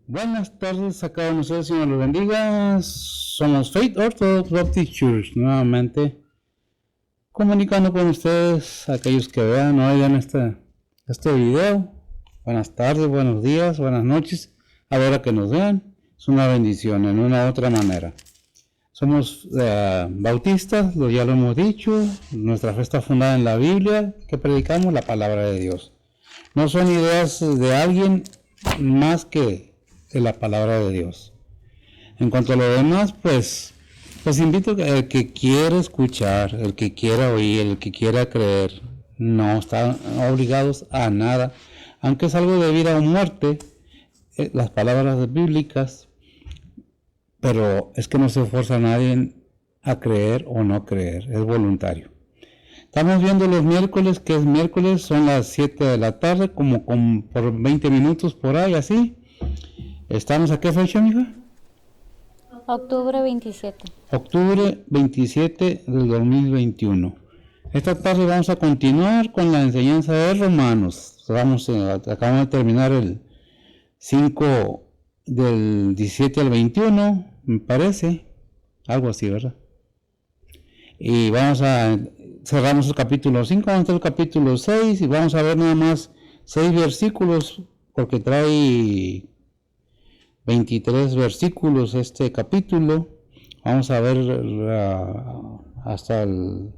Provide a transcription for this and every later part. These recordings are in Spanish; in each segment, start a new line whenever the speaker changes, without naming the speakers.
Buenas tardes a cada uno de ustedes, Señor los bendiga. Somos Faith Orthodox Baptist Church, nuevamente comunicando con ustedes, aquellos que vean o oigan este video. Buenas tardes, buenos días, buenas noches, a la hora que nos vean. Es una bendición en una u otra manera. Somos bautistas, ya lo hemos dicho. Nuestra fe está fundada en la Biblia, que predicamos la palabra de Dios. No son ideas de alguien más que de la palabra de Dios. En cuanto a lo demás, pues invito al que quiera escuchar, el que quiera oír, el que quiera creer, no están obligados a nada, aunque es algo de vida o muerte, las palabras bíblicas, pero es que no se fuerza a nadie a creer o no creer, es voluntario. Estamos viendo los miércoles, que es miércoles, son las 7 de la tarde, como por 20 minutos por ahí, así. ¿Estamos a qué fecha, mija?
Octubre 27.
Octubre 27 del 2021. Esta tarde vamos a continuar con la enseñanza de Romanos. Acabamos de terminar el 5 del 17 al 21, me parece. Algo así, ¿verdad? Y cerramos el capítulo 5, vamos a entrar al capítulo 6 y vamos a ver nada más 6 versículos, porque trae 23 versículos este capítulo. Vamos a ver hasta el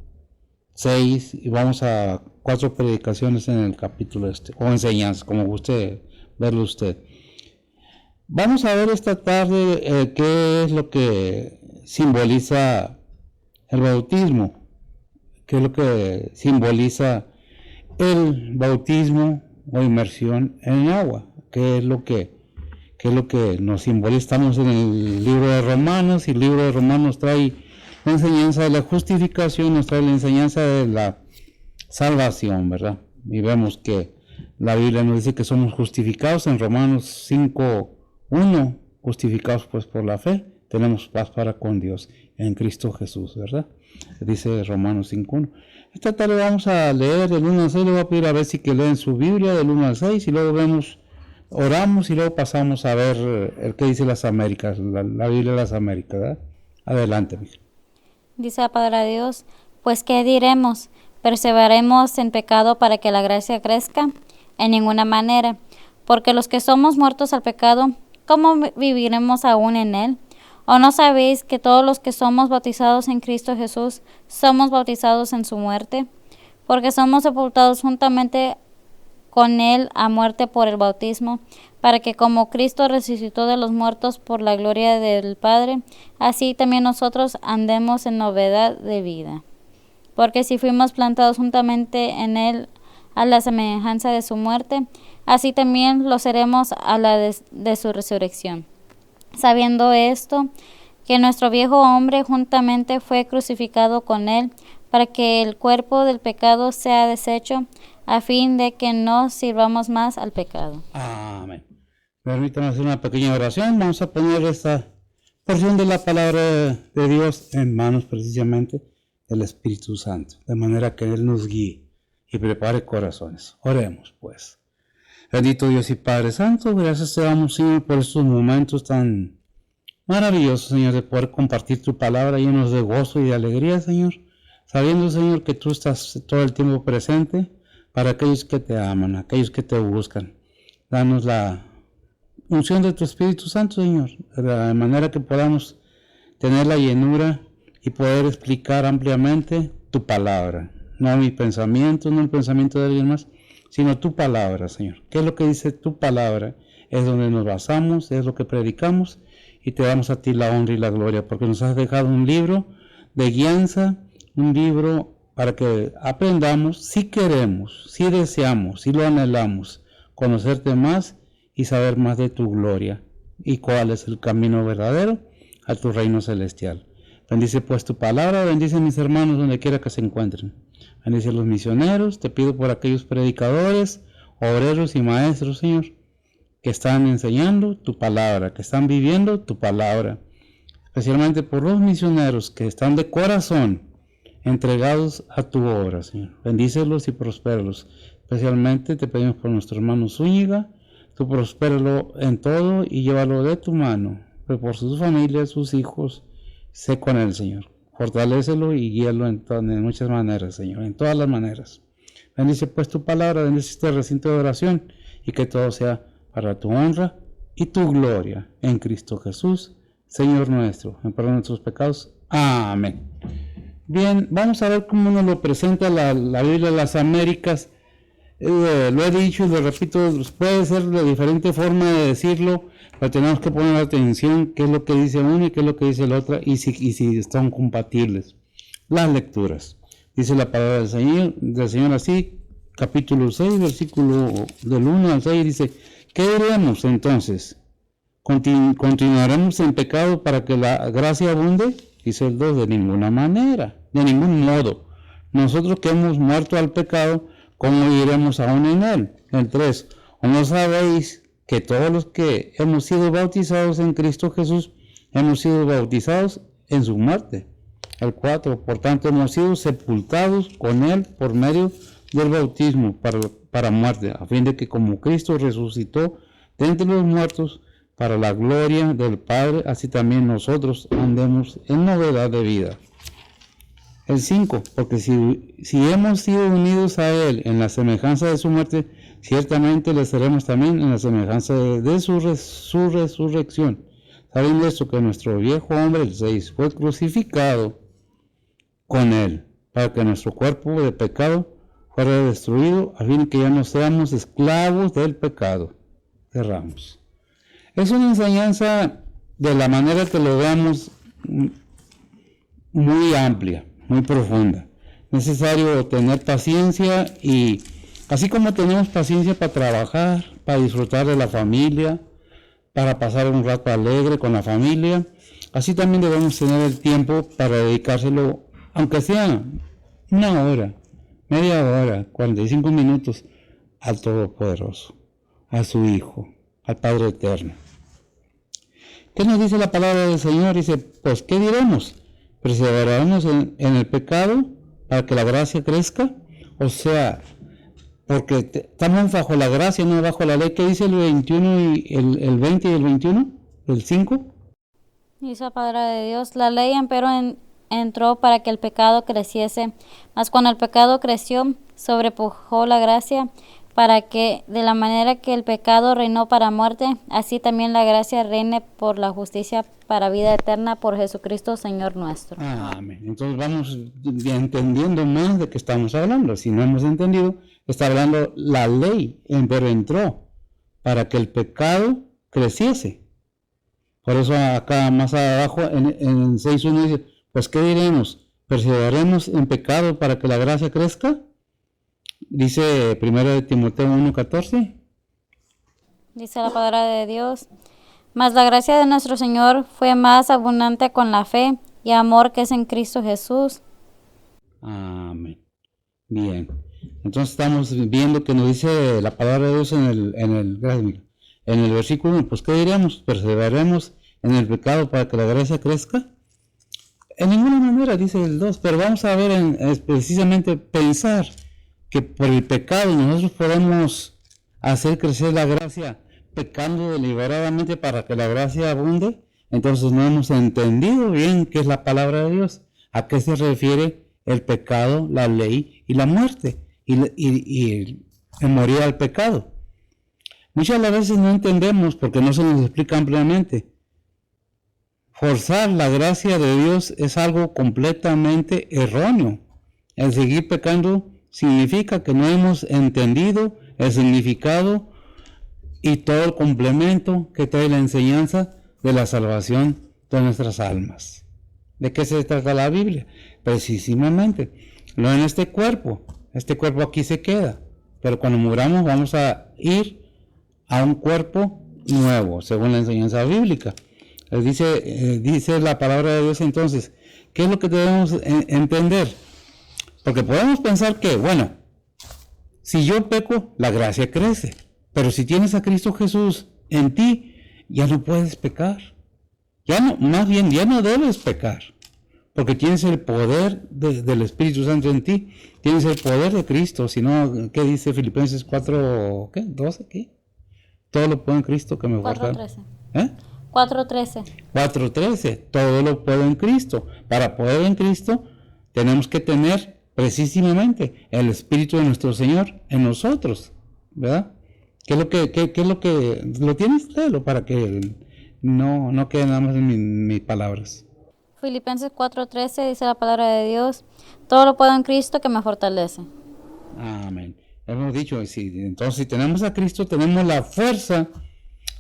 6 y vamos a 4 predicaciones en el capítulo o enseñanzas, como guste verlo usted. Vamos a ver esta tarde qué es lo que simboliza el bautismo, qué es lo que simboliza el bautismo o inmersión en agua, qué es lo que nos simboliza. Estamos en el libro de Romanos, y el libro de Romanos trae la enseñanza de la justificación, nos trae la enseñanza de la salvación, ¿verdad? Y vemos que la Biblia nos dice que somos justificados en Romanos 5:1, justificados pues por la fe, tenemos paz para con Dios en Cristo Jesús, ¿verdad? Dice Romanos 5:1. Esta tarde vamos a leer del 1 al 6, le voy a pedir a ver si que leen su Biblia del 1 al 6 y luego oramos y luego pasamos a ver el que dice las Américas, la Biblia de las Américas, ¿verdad? Adelante, mija.
Dice la palabra de Dios, pues ¿qué diremos? ¿Perseveraremos en pecado para que la gracia crezca? En ninguna manera, porque los que somos muertos al pecado, ¿cómo viviremos aún en él? ¿O no sabéis que todos los que somos bautizados en Cristo Jesús, somos bautizados en su muerte? Porque somos sepultados juntamente con él a muerte por el bautismo, para que como Cristo resucitó de los muertos por la gloria del Padre, así también nosotros andemos en novedad de vida. Porque si fuimos plantados juntamente en él a la semejanza de su muerte, así también lo seremos a la de su resurrección. Sabiendo esto, que nuestro viejo hombre juntamente fue crucificado con él, para que el cuerpo del pecado sea deshecho, a fin de que no sirvamos más al pecado.
Amén. Permítanme hacer una pequeña oración. Vamos a poner esta porción de la palabra de Dios en manos precisamente del Espíritu Santo, de manera que Él nos guíe y prepare corazones. Oremos pues. Bendito Dios y Padre Santo, gracias te damos, Señor, por estos momentos tan maravillosos, Señor, de poder compartir tu palabra llenos de gozo y de alegría, Señor, sabiendo, Señor, que tú estás todo el tiempo presente para aquellos que te aman, aquellos que te buscan. Danos la unción de tu Espíritu Santo, Señor, de manera que podamos tener la llenura y poder explicar ampliamente tu palabra. No mi pensamiento, no el pensamiento de alguien más, sino tu palabra, Señor. ¿Qué es lo que dice tu palabra? Es donde nos basamos, es lo que predicamos, y te damos a ti la honra y la gloria, porque nos has dejado un libro de guianza, un libro para que aprendamos, si queremos, si deseamos, si lo anhelamos, conocerte más y saber más de tu gloria y cuál es el camino verdadero a tu reino celestial. Bendice pues tu palabra, bendice a mis hermanos donde quiera que se encuentren. Bendice a los misioneros, te pido por aquellos predicadores, obreros y maestros, Señor, que están enseñando tu palabra, que están viviendo tu palabra. Especialmente por los misioneros que están de corazón entregados a tu obra, Señor. Bendícelos y prospéralos. Especialmente te pedimos por nuestro hermano Zúñiga, tú prospéralo en todo y llévalo de tu mano, pues por sus familias, sus hijos, sé con él, Señor. Fortalécelo y guíalo en muchas maneras, Señor, en todas las maneras. Bendice pues tu palabra, bendice este recinto de oración y que todo sea para tu honra y tu gloria en Cristo Jesús, Señor nuestro, en perdón de nuestros pecados. Amén. Bien, vamos a ver cómo nos lo presenta la Biblia de las Américas. Lo he dicho y lo repito, puede ser de diferente forma de decirlo, pero tenemos que poner atención qué es lo que dice uno y qué es lo que dice la otra y si están compatibles. Las lecturas. Dice la palabra del Señor así, capítulo 6, versículo del 1 al 6, dice: ¿qué diremos entonces? ¿Continuaremos en pecado para que la gracia abunde? Dice el 2, de ninguna manera, de ningún modo. Nosotros que hemos muerto al pecado, ¿cómo iremos aún en él? El 3, ¿o no sabéis que todos los que hemos sido bautizados en Cristo Jesús, hemos sido bautizados en su muerte? El 4, por tanto hemos sido sepultados con él por medio del bautismo para muerte, a fin de que como Cristo resucitó de entre los muertos para la gloria del Padre, así también nosotros andemos en novedad de vida. El 5, porque si hemos sido unidos a él en la semejanza de su muerte, ciertamente le seremos también en la semejanza de su resurrección. Sabiendo esto, que nuestro viejo hombre, el 6, fue crucificado con él, para que nuestro cuerpo de pecado fuera destruido, a fin de que ya no seamos esclavos del pecado. Cerramos. Es una enseñanza de la manera que lo veamos muy amplia, muy profunda. Necesario tener paciencia y así como tenemos paciencia para trabajar, para disfrutar de la familia, para pasar un rato alegre con la familia, así también debemos tener el tiempo para dedicárselo, aunque sea una hora, media hora, 45 minutos, al Todopoderoso, a su Hijo, al Padre Eterno. ¿Qué nos dice la palabra del Señor? Dice, pues, ¿qué diremos? ¿Perseveraremos en el pecado para que la gracia crezca? O sea, porque estamos bajo la gracia, no bajo la ley. ¿Qué dice el 21 y el 20 y el 21? ¿El 5?
Dice la palabra de Dios: la ley empero entró para que el pecado creciese, mas cuando el pecado creció, sobrepujó la gracia, para que de la manera que el pecado reinó para muerte, así también la gracia reine por la justicia para vida eterna por Jesucristo Señor nuestro.
Amén. Entonces vamos entendiendo más de qué estamos hablando. Si no hemos entendido, está hablando la ley, pero entró para que el pecado creciese. Por eso acá más abajo en 6.1 dice, pues ¿qué diremos? ¿Perseveraremos en pecado para que la gracia crezca? Dice 1 Timoteo 1.14.
Dice la palabra de Dios: mas la gracia de nuestro Señor fue más abundante con la fe y amor que es en Cristo Jesús.
Amén. Bien. Entonces estamos viendo que nos dice la palabra de Dios en el versículo 1. Pues ¿qué diremos? ¿Perseveraremos en el pecado para que la gracia crezca? En ninguna manera, dice el 2. Pero vamos a ver precisamente pensar que por el pecado nosotros podemos hacer crecer la gracia pecando deliberadamente para que la gracia abunde. Entonces no hemos entendido bien qué es la palabra de Dios, a qué se refiere el pecado, la ley y la muerte y morir al pecado. Muchas veces no entendemos porque no se nos explica ampliamente. Forzar la gracia de Dios es algo completamente erróneo. El seguir pecando significa que no hemos entendido el significado y todo el complemento que trae la enseñanza de la salvación de nuestras almas. ¿De qué se trata la Biblia? Precisamente, no en este cuerpo aquí se queda, pero cuando muramos vamos a ir a un cuerpo nuevo, según la enseñanza bíblica. Dice la palabra de Dios entonces, ¿qué es lo que debemos entender? Porque podemos pensar que, bueno, si yo peco, la gracia crece. Pero si tienes a Cristo Jesús en ti, ya no puedes pecar. Ya no debes pecar. Porque tienes el poder del Espíritu Santo en ti. Tienes el poder de Cristo. Si no, ¿qué dice Filipenses 4, 12? ¿Qué? todo lo puedo en Cristo que me
4:13.
¿Eh?
4:13.
4:13, todo lo puedo en Cristo. Para poder en Cristo tenemos que tener precisamente el Espíritu de nuestro Señor en nosotros, ¿verdad? ¿Qué es lo que lo tienes? Léelo para que no quede nada más en mis palabras.
Filipenses 4:13 dice la palabra de Dios, todo lo puedo en Cristo que me fortalece.
Amén. Hemos dicho, entonces si tenemos a Cristo, tenemos la fuerza,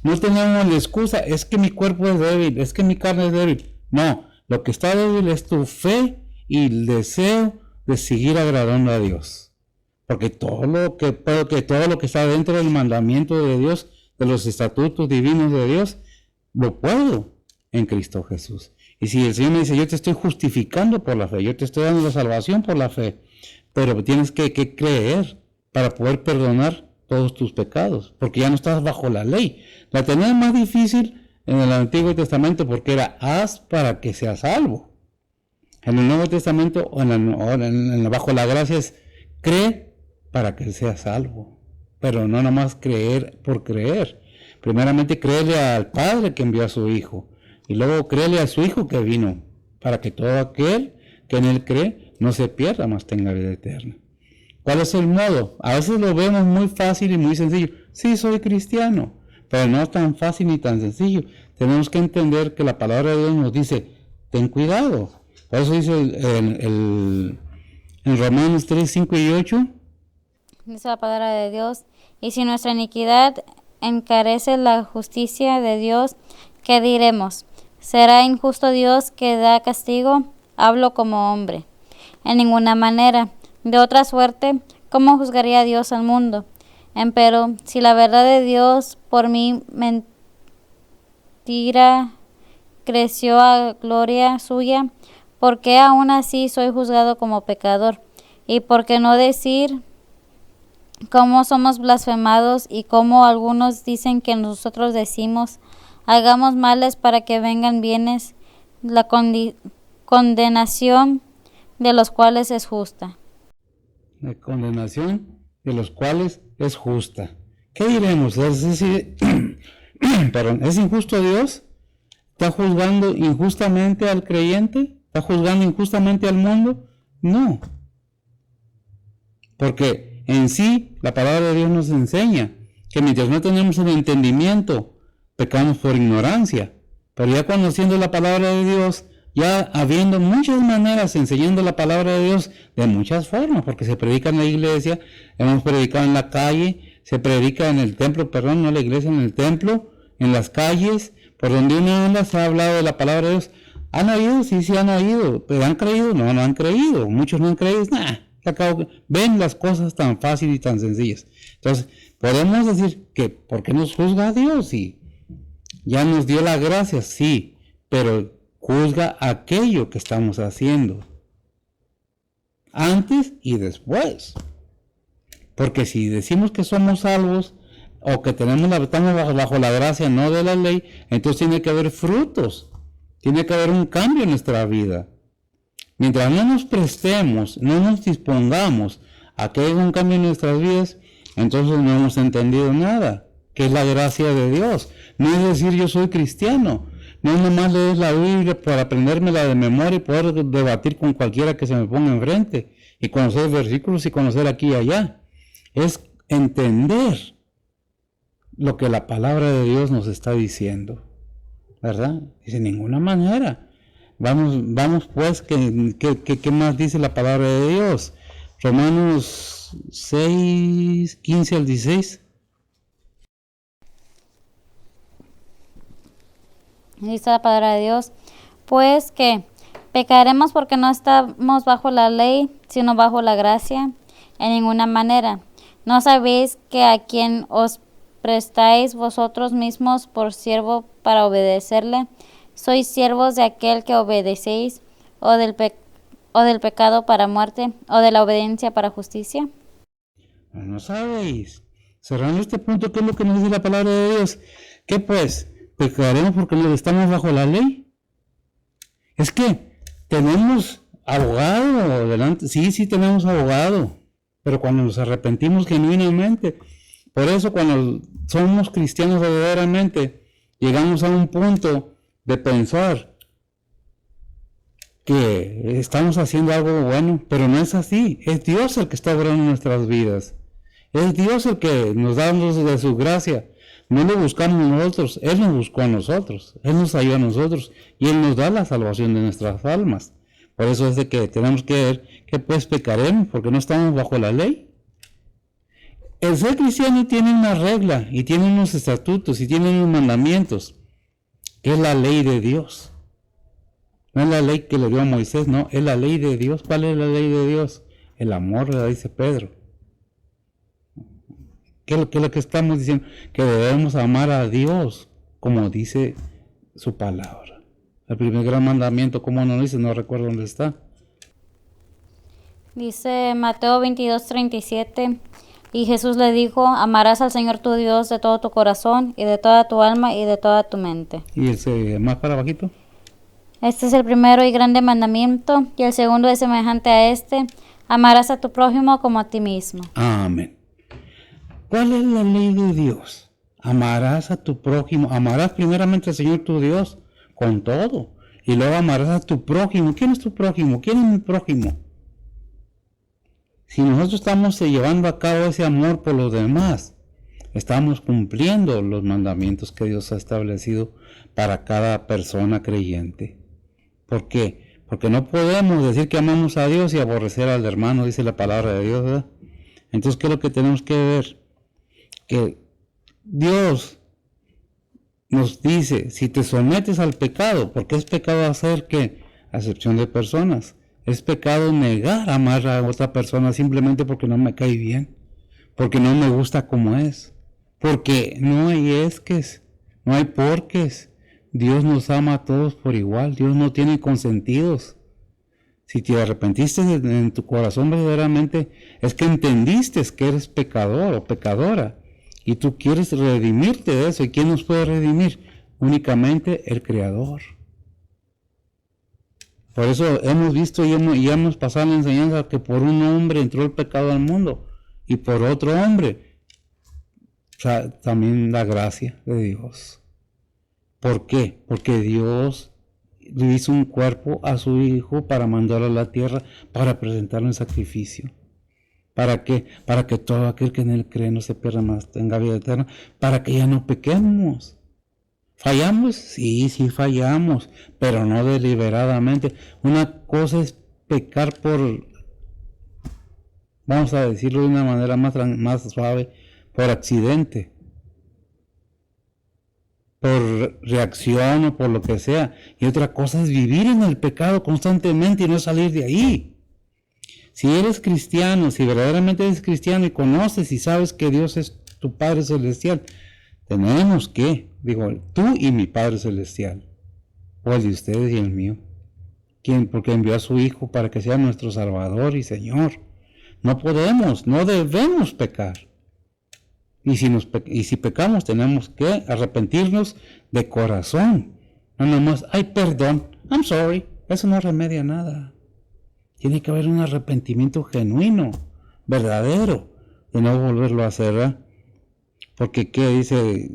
no tenemos la excusa, es que mi cuerpo es débil, es que mi carne es débil. No, lo que está débil es tu fe y el deseo de seguir agradando a Dios. Porque todo lo que está dentro del mandamiento de Dios, de los estatutos divinos de Dios, lo puedo en Cristo Jesús. Y si el Señor me dice, yo te estoy justificando por la fe, yo te estoy dando la salvación por la fe, pero tienes que creer para poder perdonar todos tus pecados, porque ya no estás bajo la ley. La tenías más difícil en el Antiguo Testamento porque era haz para que seas salvo. En el Nuevo Testamento, bajo la gracia es cree para que seas salvo, pero no nomás creer por creer. Primeramente créele al Padre que envió a su Hijo, y luego créele a su Hijo que vino, para que todo aquel que en Él cree no se pierda, mas tenga vida eterna. ¿Cuál es el modo? A veces lo vemos muy fácil y muy sencillo. Sí, soy cristiano, pero no tan fácil ni tan sencillo. Tenemos que entender que la palabra de Dios nos dice, ten cuidado. Por eso dice en Romanos 3, 5 y 8.
Dice la palabra de Dios, y si nuestra iniquidad encarece la justicia de Dios, ¿qué diremos? ¿Será injusto Dios que da castigo? Hablo como hombre. En ninguna manera. De otra suerte, ¿cómo juzgaría Dios al mundo? Empero, si la verdad de Dios por mi mentira creció a gloria suya, ¿por qué aún así soy juzgado como pecador? ¿Y por qué no decir cómo somos blasfemados y cómo algunos dicen que nosotros decimos, hagamos males para que vengan bienes, la condenación de los cuales es justa?
La condenación de los cuales es justa. ¿Qué diremos? Perdón, ¿es injusto Dios? ¿Está juzgando injustamente al creyente? ¿Está juzgando injustamente al mundo? No. Porque en sí la palabra de Dios nos enseña que mientras no tenemos el entendimiento, pecamos por ignorancia. Pero ya conociendo la palabra de Dios, ya habiendo muchas maneras enseñando la palabra de Dios de muchas formas, porque se predica en la iglesia, hemos predicado en la calle, se predica en el templo, perdón, no en la iglesia, en el templo, en las calles, por donde uno anda se ha hablado de la palabra de Dios. ¿Han oído? Sí, han oído, pero ¿han creído? No han creído, muchos no han creído, ven las cosas tan fáciles y tan sencillas. Entonces, podemos decir que, ¿por qué nos juzga Dios? Sí, ya nos dio la gracia, sí, pero juzga aquello que estamos haciendo, antes y después. Porque si decimos que somos salvos, o que estamos bajo la gracia, no de la ley, entonces tiene que haber frutos, tiene que haber un cambio en nuestra vida. Mientras no nos prestemos, no nos dispongamos a que haya un cambio en nuestras vidas, entonces no hemos entendido nada, que es la gracia de Dios. No es decir yo soy cristiano, no es nomás leer la Biblia para aprendérmela de memoria y poder debatir con cualquiera que se me ponga enfrente y conocer versículos y conocer aquí y allá. Es entender lo que la palabra de Dios nos está diciendo, ¿verdad? Dice, de ninguna manera. Vamos pues, ¿qué más dice la palabra de Dios? Romanos 6, 15 al 16.
Dice la palabra de Dios, pues que pecaremos porque no estamos bajo la ley, sino bajo la gracia, en ninguna manera. ¿No sabéis que a quien os prestáis vosotros mismos por siervo para obedecerle, sois siervos de aquel que obedecéis, o del pecado para muerte, o de la obediencia para justicia?
No sabéis. Cerrando este punto, ¿qué es lo que nos dice la palabra de Dios? ¿Qué pues? ¿Pecaremos porque no estamos bajo la ley? Es que tenemos abogado delante. Sí, tenemos abogado. Pero cuando nos arrepentimos genuinamente, Por eso cuando somos cristianos verdaderamente, llegamos a un punto de pensar que estamos haciendo algo bueno, pero no es así. Es Dios el que está obrando en nuestras vidas. Es Dios el que nos da de su gracia. No lo buscamos nosotros, Él nos buscó a nosotros, Él nos ayudó a nosotros y Él nos da la salvación de nuestras almas. Por eso es de que tenemos que ver que pues pecaremos, porque no estamos bajo la ley. El ser cristiano tiene una regla y tiene unos estatutos y tiene unos mandamientos, que es la ley de Dios. No es la ley que le dio a Moisés, no, es la ley de Dios. ¿Cuál es la ley de Dios? El amor, le dice Pedro. ¿Qué es lo que estamos diciendo? Que debemos amar a Dios, como dice su palabra. El primer gran mandamiento, ¿cómo no dice? No recuerdo dónde está.
Dice Mateo 22:37, y Jesús le dijo, amarás al Señor tu Dios de todo tu corazón, y de toda tu alma, y de toda tu mente.
¿Y ese más para abajito?
Este es el primero y grande mandamiento, y el segundo es semejante a este, amarás a tu prójimo como a ti mismo.
Amén. ¿Cuál es la ley de Dios? Amarás a tu prójimo, amarás primeramente al Señor tu Dios con todo, y luego amarás a tu prójimo. ¿Quién es tu prójimo? ¿Quién es mi prójimo? Si nosotros estamos llevando a cabo ese amor por los demás, estamos cumpliendo los mandamientos que Dios ha establecido para cada persona creyente. ¿Por qué? Porque no podemos decir que amamos a Dios y aborrecer al hermano, dice la palabra de Dios, ¿verdad? Entonces, ¿qué es lo que tenemos que ver? Que Dios nos dice, si te sometes al pecado, porque es pecado hacer que, acepción de personas, es pecado negar amar a otra persona simplemente porque no me cae bien, porque no me gusta como es, porque no hay esques, no hay porques. Dios nos ama a todos por igual, Dios no tiene consentidos. Si te arrepentiste en tu corazón verdaderamente, es que entendiste que eres pecador o pecadora, y tú quieres redimirte de eso. ¿Y quién nos puede redimir? Únicamente el Creador. Por eso hemos visto y hemos pasado la enseñanza que por un hombre entró el pecado al mundo, y por otro hombre, o sea, también la gracia de Dios. ¿Por qué? Porque Dios le hizo un cuerpo a su Hijo para mandarlo a la tierra, para presentarlo en sacrificio. ¿Para qué? Para que todo aquel que en él cree no se pierda más, tenga vida eterna, para que ya no pequemos. ¿Fallamos? Sí, fallamos, pero no deliberadamente. Una cosa es pecar por, vamos a decirlo de una manera más suave, por accidente, por reacción o por lo que sea. Y otra cosa es vivir en el pecado constantemente y no salir de ahí. Si eres cristiano, si verdaderamente eres cristiano y conoces y sabes que Dios es tu Padre Celestial, tenemos que, tú y mi Padre Celestial, o el de ustedes y el mío, porque envió a su Hijo para que sea nuestro Salvador y Señor. No podemos, no debemos pecar. Y si pecamos, tenemos que arrepentirnos de corazón. No nomás, ay, perdón, I'm sorry, eso no remedia nada. Tiene que haber un arrepentimiento genuino, verdadero, de no volverlo a hacer, ¿verdad? Porque, ¿qué dice?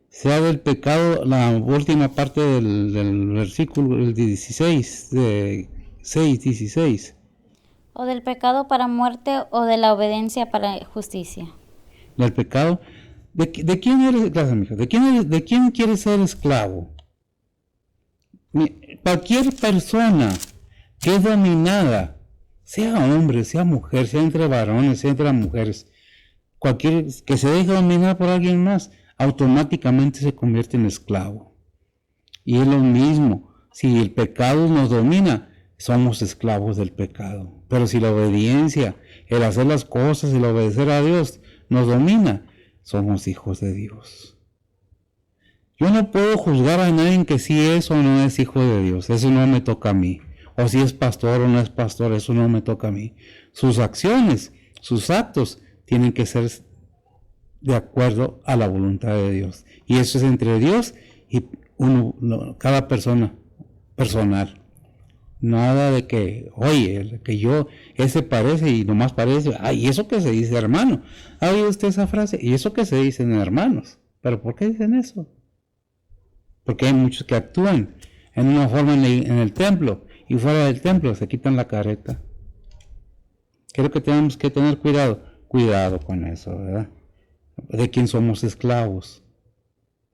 Sea del pecado, la última parte del versículo, el 16, de 6:16.
O del pecado para muerte o de la obediencia para justicia.
Del pecado. ¿De quién eres, gracias, amiga? ¿De quién quieres ser esclavo? Cualquier persona que es dominada, sea hombre, sea mujer, sea entre varones, sea entre mujeres, cualquier que se deje dominar por alguien más, automáticamente se convierte en esclavo. Y es lo mismo, si el pecado nos domina, somos esclavos del pecado. Pero si la obediencia, el hacer las cosas, el obedecer a Dios nos domina, somos hijos de Dios. Yo no puedo juzgar a nadie que si es o no es hijo de Dios, eso no me toca a mí. O si es pastor o no es pastor, eso no me toca a mí. Sus acciones, sus actos, tienen que ser de acuerdo a la voluntad de Dios. Y eso es entre Dios y cada persona personal. Nada de que, oye, que yo, ese parece y nomás parece, ay, ¿y eso que se dice hermano? ¿Ha oído usted esa frase? ¿Y eso que se dicen hermanos? ¿Pero por qué dicen eso? Porque hay muchos que actúan en una forma en el templo y fuera del templo se quitan la careta. Creo que tenemos que tener cuidado con eso, ¿verdad? De quién somos esclavos.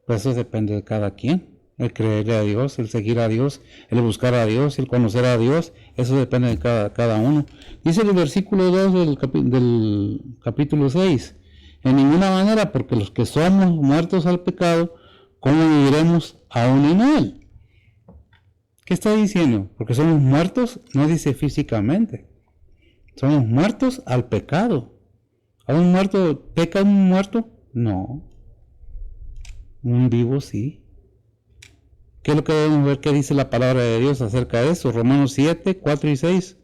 Pues eso depende de cada quien. El creerle a Dios, el seguir a Dios, el buscar a Dios, el conocer a Dios, eso depende de cada uno. Dice el versículo 2 del capítulo 6, en ninguna manera, porque los que somos muertos al pecado, ¿cómo viviremos aún en él? ¿Qué está diciendo? Porque somos muertos, no dice físicamente. Somos muertos al pecado. ¿A un muerto peca un muerto? No. Un vivo sí. ¿Qué es lo que debemos ver? ¿Qué dice la palabra de Dios acerca de eso? Romanos 7, 4 y 6.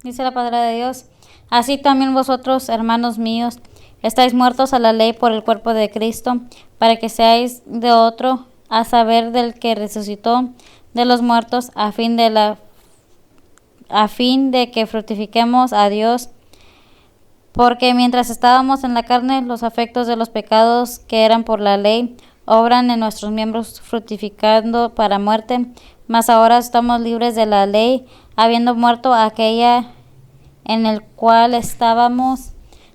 Dice la palabra de Dios: así también vosotros, hermanos míos, estáis muertos a la ley por el cuerpo de Cristo, para que seáis de otro, a saber, del que resucitó de los muertos, a fin de que fructifiquemos a Dios. Porque mientras estábamos en la carne, los afectos de los pecados que eran por la ley obran en nuestros miembros, fructificando para muerte. Mas ahora estamos libres de la ley, habiendo muerto a aquella en el cual estábamos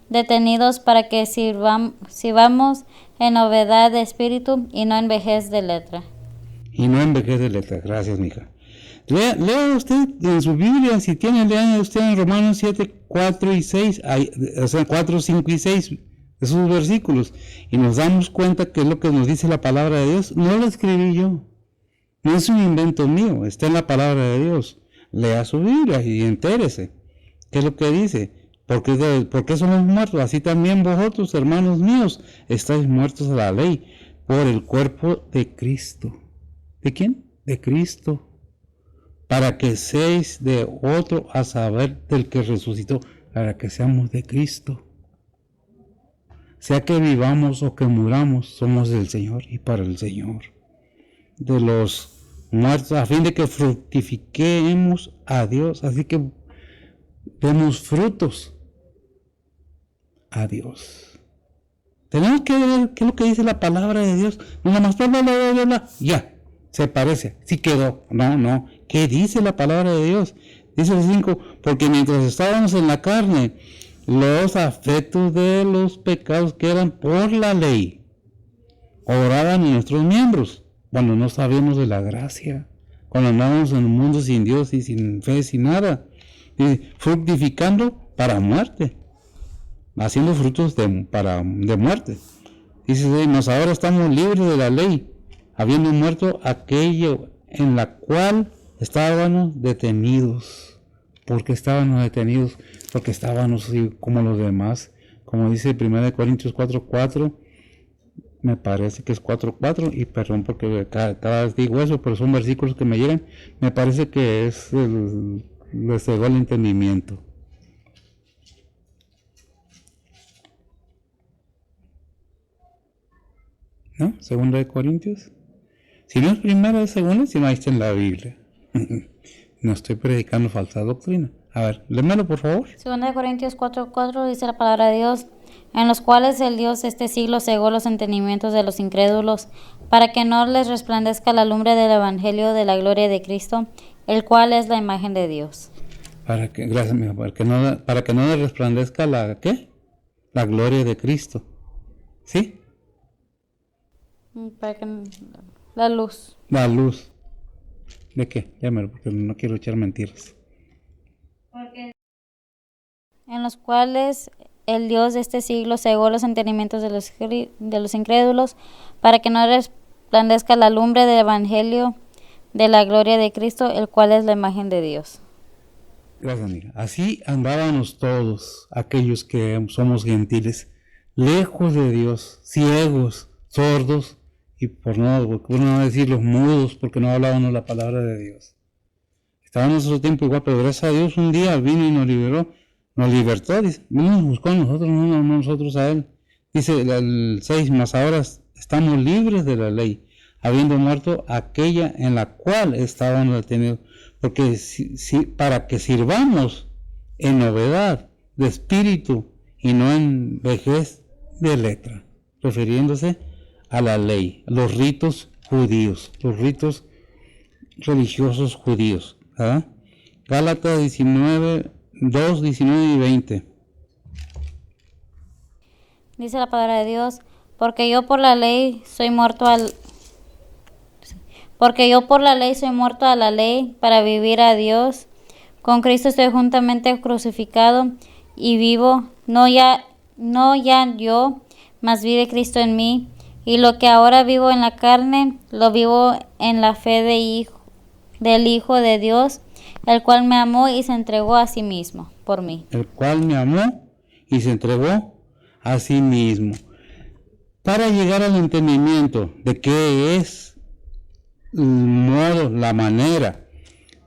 detenidos, para que sirvamos en novedad de espíritu y no en vejez de letra.
Y no en vejez de letra. Gracias, mija. Lea usted en su Biblia, si tiene, lea usted en Romanos 7, 4 y 6, o sea, 4, 5 y 6, esos versículos, y nos damos cuenta que es lo que nos dice la palabra de Dios. No lo escribí yo, no es un invento mío, está en la palabra de Dios. Lea su Biblia y entérese qué es lo que dice. ¿Por qué somos muertos? Así también vosotros, hermanos míos, estáis muertos a la ley por el cuerpo de Cristo. ¿De quién? De Cristo. Para que seáis de otro, a saber, del que resucitó, para que seamos de Cristo. Sea que vivamos o que muramos, somos del Señor y para el Señor. De los muertos, a fin de que fructifiquemos a Dios, así que demos frutos a Dios. Tenemos que ver qué es lo que dice la palabra de Dios. No nada más, ya, se parece, sí quedó. No. ¿Qué dice la palabra de Dios? Dice el 5, porque mientras estábamos en la carne, los afectos de los pecados que eran por la ley obraban en nuestros miembros, cuando no sabíamos de la gracia, cuando andábamos en un mundo sin Dios y sin fe, sin nada, y fructificando para muerte, haciendo frutos de muerte. Dice, mas ahora estamos libres de la ley, habiendo muerto aquello en la cual estábamos detenidos. ¿Por qué estábamos detenidos? Porque estábamos como los demás. Como dice 1 Corintios 4:4, me parece que es 4:4, y perdón porque cada vez digo eso, pero son versículos que me llegan. Me parece que les cegó el entendimiento. ¿No? Segunda de Corintios. Si no es primera, es segunda, si no, ahí está en la Biblia. No estoy predicando falsa doctrina. A ver, lémelo por favor.
2 Corintios 4:4 dice la palabra de Dios: en los cuales el Dios de este siglo cegó los entendimientos de los incrédulos, para que no les resplandezca la lumbre del evangelio de la gloria de Cristo, el cual es la imagen de Dios.
Gracias, mijo, para que no les resplandezca ¿qué? La gloria de Cristo. ¿Sí?
Para que la luz.
La luz. ¿De qué? Llámelo, porque no quiero echar mentiras.
En los cuales el Dios de este siglo cegó los entendimientos de los incrédulos, para que no resplandezca la lumbre del evangelio de la gloria de Cristo, el cual es la imagen de Dios.
Gracias, amiga. Así andábamos todos, aquellos que somos gentiles, lejos de Dios, ciegos, sordos, y por no decir los mudos, porque no hablábamos la palabra de Dios. Estábamos en nuestro tiempo igual, pero gracias a Dios un día vino y nos libertó, dice, nos buscó a nosotros, no nosotros a Él. Dice el 6, mas ahora estamos libres de la ley, habiendo muerto aquella en la cual estaban detenidos, porque para que sirvamos en novedad de espíritu y no en vejez de letra, refiriéndose a la ley, los ritos judíos, los ritos religiosos judíos. ¿Verdad? Gálatas 19, 2, 19 y 20.
Dice la palabra de Dios, porque yo por la ley soy muerto a la ley para vivir a Dios. Con Cristo estoy juntamente crucificado y vivo, no ya yo, mas vive Cristo en mí. Y lo que ahora vivo en la carne, lo vivo en la fe del Hijo de Dios, el cual me amó y se entregó a sí mismo por mí.
El cual me amó y se entregó a sí mismo. Para llegar al entendimiento de qué es el modo, la manera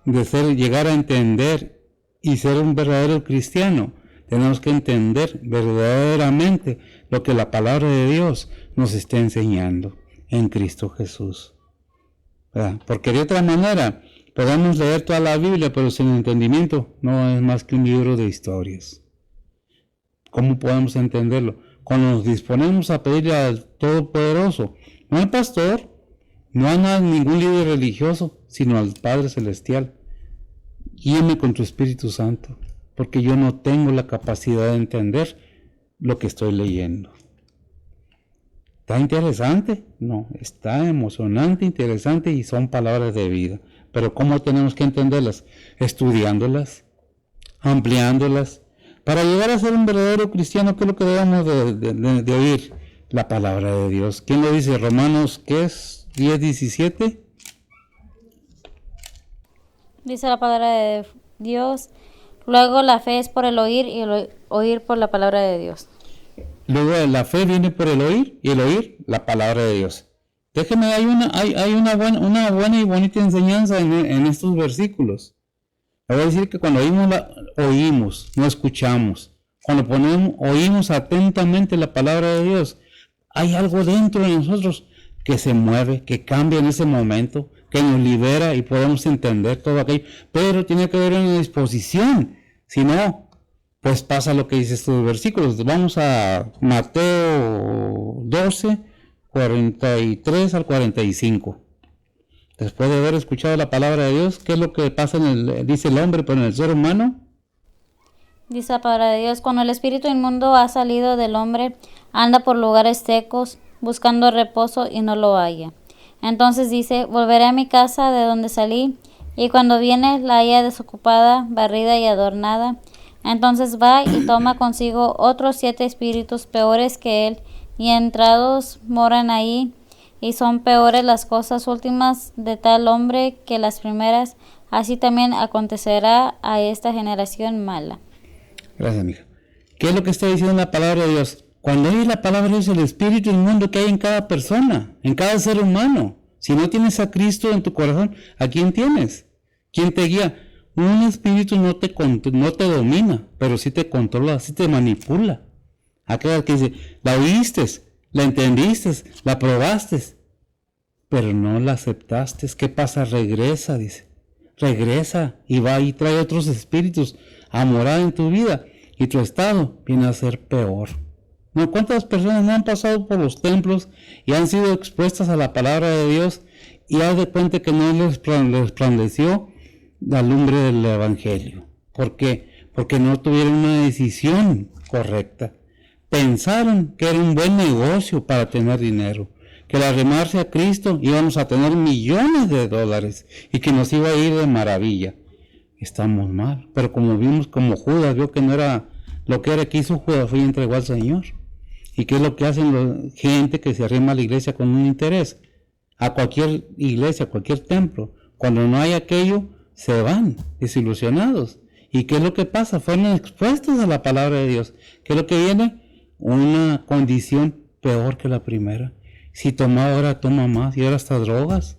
de llegar a entender y ser un verdadero cristiano, tenemos que entender verdaderamente lo que la palabra de Dios nos está enseñando en Cristo Jesús. ¿Verdad? Porque de otra manera podemos leer toda la Biblia, pero sin entendimiento no es más que un libro de historias. ¿Cómo podemos entenderlo? Cuando nos disponemos a pedirle al Todopoderoso, no al pastor, no a ningún líder religioso, sino al Padre Celestial, guíame con tu Espíritu Santo, porque yo no tengo la capacidad de entender lo que estoy leyendo. ¿Está interesante? No, está emocionante, interesante y son palabras de vida. Pero ¿cómo tenemos que entenderlas? Estudiándolas, ampliándolas. Para llegar a ser un verdadero cristiano, ¿qué es lo que debemos de oír? La palabra de Dios. ¿Quién lo dice? Romanos, ¿qué es? 10:17.
Dice la palabra de Dios, luego la fe es por el oír y el oír por la palabra de Dios.
Luego la fe viene por el oír y el oír la palabra de Dios. Déjeme, hay una buena y bonita enseñanza en estos versículos. Le voy a decir que cuando oímos, no escuchamos. Cuando oímos atentamente la palabra de Dios, hay algo dentro de nosotros que se mueve, que cambia en ese momento, que nos libera y podemos entender todo aquello. Pero tiene que haber una disposición. Si no, pues pasa lo que dice estos versículos. Vamos a Mateo 12, 43 al 45. Después de haber escuchado la palabra de Dios, ¿qué es lo que pasa dice el hombre, pero en el ser humano?
Dice la palabra de Dios, cuando el espíritu inmundo ha salido del hombre, anda por lugares secos, buscando reposo y no lo halla. Entonces dice, volveré a mi casa de donde salí, y cuando viene la halla desocupada, barrida y adornada. Entonces va y toma consigo otros 7 espíritus peores que él, y entrados moran ahí, y son peores las cosas últimas de tal hombre que las primeras. Así también acontecerá a esta generación mala.
Gracias, mija. ¿Qué es lo que está diciendo la palabra de Dios? Cuando oyes la palabra de Dios, el espíritu inmundo que hay en cada persona, en cada ser humano. Si no tienes a Cristo en tu corazón, ¿a quién tienes? ¿Quién te guía? Un espíritu no te domina, pero sí te controla, sí te manipula. Aquella que dice, la oíste, la entendiste, la probaste, pero no la aceptaste. ¿Qué pasa? Regresa, dice. Regresa y va y trae otros espíritus a morar en tu vida y tu estado viene a ser peor. ¿No? ¿Cuántas personas no han pasado por los templos y han sido expuestas a la palabra de Dios y haz de cuenta que no les resplandeció la lumbre del evangelio? ¿Por qué? Porque no tuvieron una decisión correcta. Pensaron que era un buen negocio para tener dinero, que al arrimarse a Cristo íbamos a tener millones de dólares y que nos iba a ir de maravilla. Estamos mal, pero como vimos, como Judas vio que no era lo que era que hizo Judas, fue y entregó al Señor. ¿Y qué es lo que hacen la gente que se arrima a la iglesia con un interés? A cualquier iglesia, a cualquier templo. Cuando no hay aquello, se van desilusionados. ¿Y qué es lo que pasa? Fueron expuestos a la palabra de Dios. ¿Qué es lo que viene? Una condición peor que la primera. Si tomaba ahora toma más y ahora hasta drogas.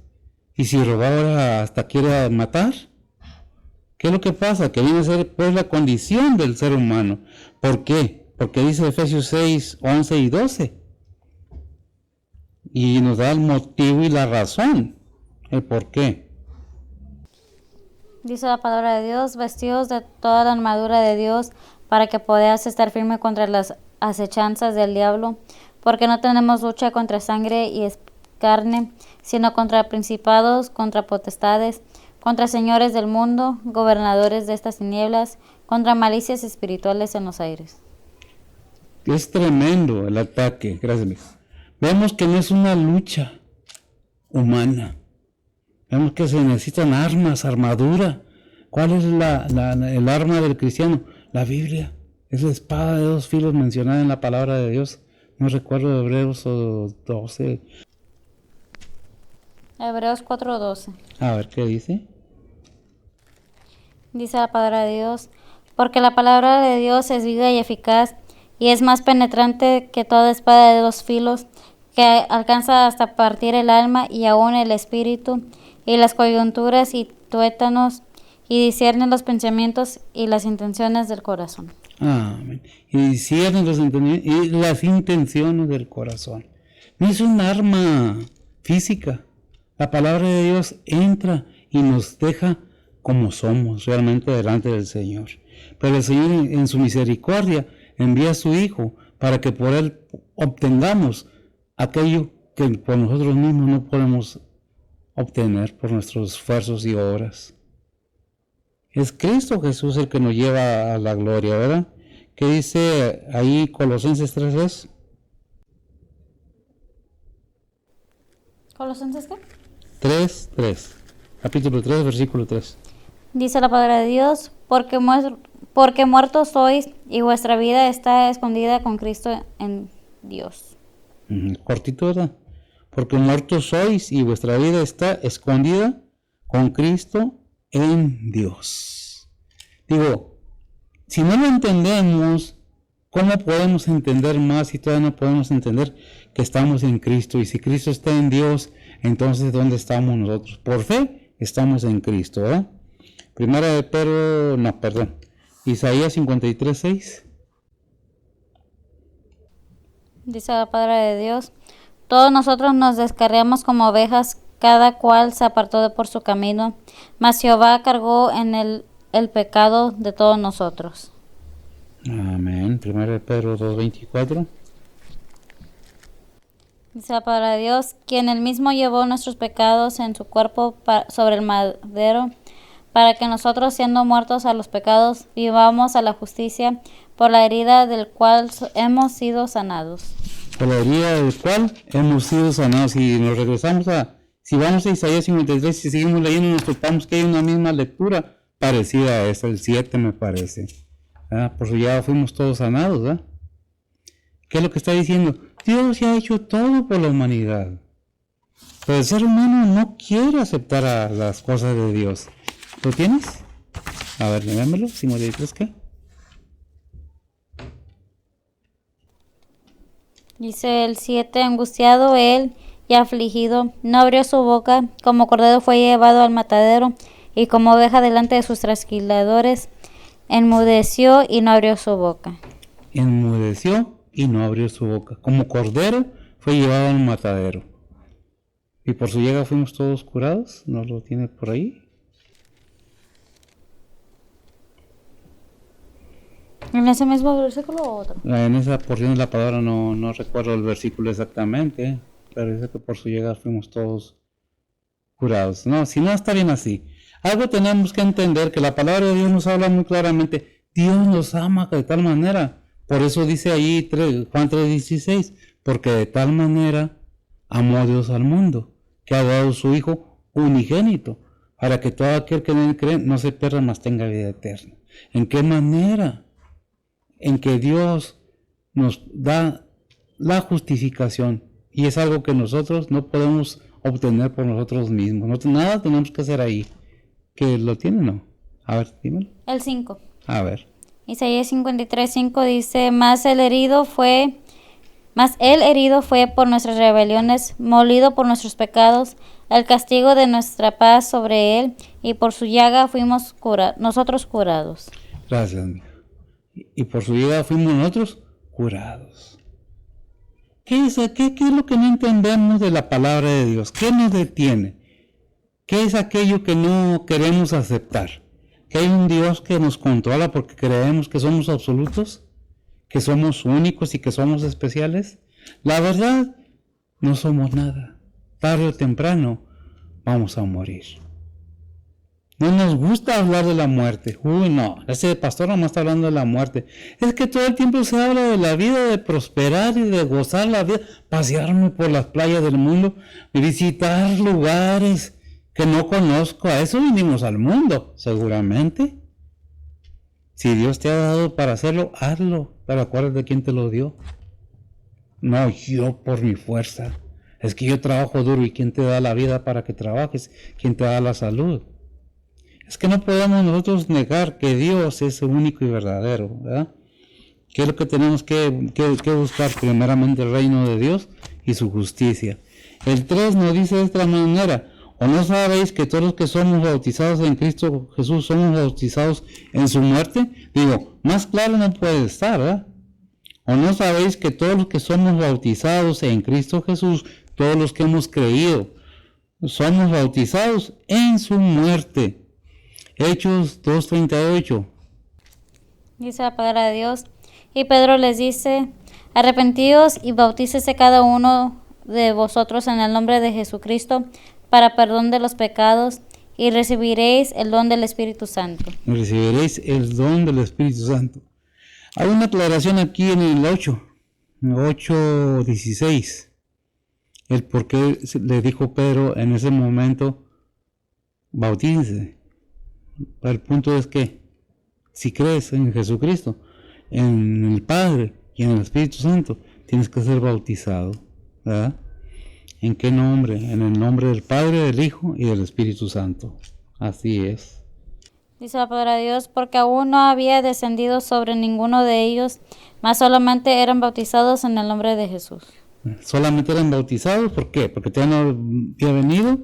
Y si robaba ahora hasta quiere matar. ¿Qué es lo que pasa? Que viene a ser pues la condición del ser humano. ¿Por qué? Porque dice Efesios 6, 11 y 12. y nos da el motivo y la razón, el por qué.
Dice la palabra de Dios, vestidos de toda la armadura de Dios, para que podáis estar firme contra las acechanzas del diablo, porque no tenemos lucha contra sangre y carne, sino contra principados, contra potestades, contra señores del mundo, gobernadores de estas tinieblas, contra malicias espirituales en los aires.
Es tremendo el ataque, gracias. Vemos que no es una lucha humana. Vemos que se necesitan armas, armadura. ¿Cuál es el arma del cristiano? La Biblia. Es la espada de dos filos mencionada en la palabra de Dios. No recuerdo Hebreos o 12.
Hebreos 4:12.
A ver, ¿qué dice?
Dice la palabra de Dios, porque la palabra de Dios es viva y eficaz, y es más penetrante que toda espada de dos filos, que alcanza hasta partir el alma y aún el espíritu, y las coyunturas y tuétanos, y discierne los pensamientos y las intenciones del corazón.
Amén. Y discierne las intenciones del corazón. No es un arma física. La palabra de Dios entra y nos deja como somos realmente delante del Señor. Pero el Señor en su misericordia envía a su Hijo para que por Él obtengamos aquello que por nosotros mismos no podemos obtener por nuestros esfuerzos y obras. Es Cristo Jesús el que nos lleva a la gloria, ¿verdad? ¿Qué dice ahí Colosenses 3:3?
¿Colosenses qué?
3:3. Capítulo 3, versículo 3.
Dice la palabra de Dios, porque muertos sois y vuestra vida está escondida con Cristo en Dios.
Cortito, ¿verdad? Porque muertos sois y vuestra vida está escondida con Cristo en Dios. Digo, si no lo entendemos, ¿cómo podemos entender más si todavía no podemos entender que estamos en Cristo? Y si Cristo está en Dios, entonces ¿dónde estamos nosotros? Por fe estamos en Cristo, ¿verdad? Primera de Pedro, Isaías 53:6.
Dice la palabra de Dios, todos nosotros nos descarriamos como ovejas, cada cual se apartó por su camino, mas Jehová cargó en el pecado de todos nosotros.
Amén. Primera de Pedro 2:24.
Dice la palabra de Dios, quien él mismo llevó nuestros pecados en su cuerpo sobre el madero, para que nosotros, siendo muertos a los pecados, vivamos a la justicia, por la herida del cual hemos sido sanados.
Por la herida del cual hemos sido sanados. Y nos regresamos si vamos a Isaías 53, si seguimos leyendo, nos topamos que hay una misma lectura parecida a esta, el 7 me parece. Por eso ya fuimos todos sanados, ¿verdad? ¿Qué es lo que está diciendo? Dios ya ha hecho todo por la humanidad. Pero el ser humano no quiere aceptar a las cosas de Dios. ¿Lo tienes? A ver, léamelo, 53, ¿qué?
Dice el 7, angustiado él y afligido, no abrió su boca, como cordero fue llevado al matadero, y como oveja delante de sus trasquiladores, enmudeció y no abrió su boca.
Enmudeció y no abrió su boca. Como cordero fue llevado al matadero. Y por su llaga fuimos todos curados. ¿No lo tiene por ahí?
¿En ese mismo versículo o otro?
En esa porción de la palabra no recuerdo el versículo exactamente, pero dice que por su llegada fuimos todos curados. No, si no está bien así. Algo tenemos que entender, que la palabra de Dios nos habla muy claramente. Dios nos ama de tal manera. Por eso dice ahí Juan 3:16, porque de tal manera amó Dios al mundo, que ha dado su Hijo unigénito, para que todo aquel que en él cree no se pierda, mas tenga vida eterna. ¿En qué manera? En que Dios nos da la justificación, y es algo que nosotros no podemos obtener por nosotros mismos. Nada tenemos que hacer ahí. ¿Que lo tiene o no? A ver, dímelo.
El 5.
A ver.
Isaías 53:5 dice, Mas el herido fue por nuestras rebeliones, molido por nuestros pecados, el castigo de nuestra paz sobre él, y por su llaga fuimos nosotros curados.
Gracias, amigo. Y por su llaga fuimos nosotros curados. ¿Qué es lo que no entendemos de la palabra de Dios? ¿Qué nos detiene? ¿Qué es aquello que no queremos aceptar? ¿Que hay un Dios que nos controla porque creemos que somos absolutos? ¿Que somos únicos y que somos especiales? La verdad, no somos nada. Tarde o temprano vamos a morir. No nos gusta hablar de la muerte. Uy, no, ese pastor nomás está hablando de la muerte. Es que todo el tiempo se habla de la vida, de prosperar y de gozar la vida, pasearme por las playas del mundo, visitar lugares que no conozco. A eso vinimos al mundo, seguramente. Si Dios te ha dado para hacerlo, hazlo. Pero acuérdate de quién te lo dio. No yo por mi fuerza. Es que yo trabajo duro. ¿Y quién te da la vida para que trabajes? ¿Quién te da la salud? Es que no podemos nosotros negar que Dios es único y verdadero, ¿verdad? ¿Qué es lo que tenemos que buscar? Primeramente el reino de Dios y su justicia. El 3 nos dice de esta manera: ¿o no sabéis que todos los que somos bautizados en Cristo Jesús somos bautizados en su muerte? Digo, más claro no puede estar, ¿verdad? ¿O no sabéis que todos los que somos bautizados en Cristo Jesús, todos los que hemos creído, somos bautizados en su muerte? Hechos 2:38.
Dice la palabra de Dios. Y Pedro les dice: arrepentíos y bautícese cada uno de vosotros en el nombre de Jesucristo para perdón de los pecados, y recibiréis el don del Espíritu Santo.
Recibiréis el don del Espíritu Santo. Hay una aclaración aquí en el 8:16. El por qué le dijo Pedro en ese momento: bautícense. El punto es que si crees en Jesucristo, en el Padre y en el Espíritu Santo, tienes que ser bautizado, ¿verdad? ¿En qué nombre? En el nombre del Padre, del Hijo y del Espíritu Santo. Así es.
Dice la palabra de Dios: porque aún no había descendido sobre ninguno de ellos, mas solamente eran bautizados en el nombre de Jesús.
Solamente eran bautizados, ¿por qué? Porque todavía no había venido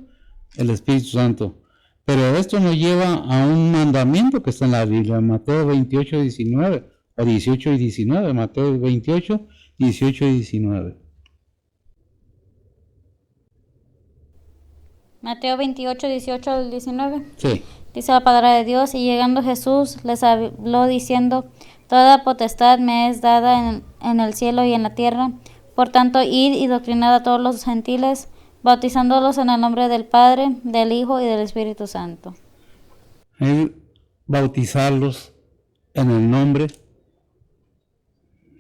el Espíritu Santo. Pero esto nos lleva a un mandamiento que está en la Biblia, Mateo 28:19, o 18 y 19, Mateo 28, 18 y 19.
Mateo 28, 18 al 19.
Sí.
Dice la palabra de Dios: y llegando Jesús les habló diciendo: toda potestad me es dada en el cielo y en la tierra. Por tanto, id y doctrinad a todos los gentiles, bautizándolos en el nombre del Padre, del Hijo y del Espíritu Santo.
Bautizarlos en el nombre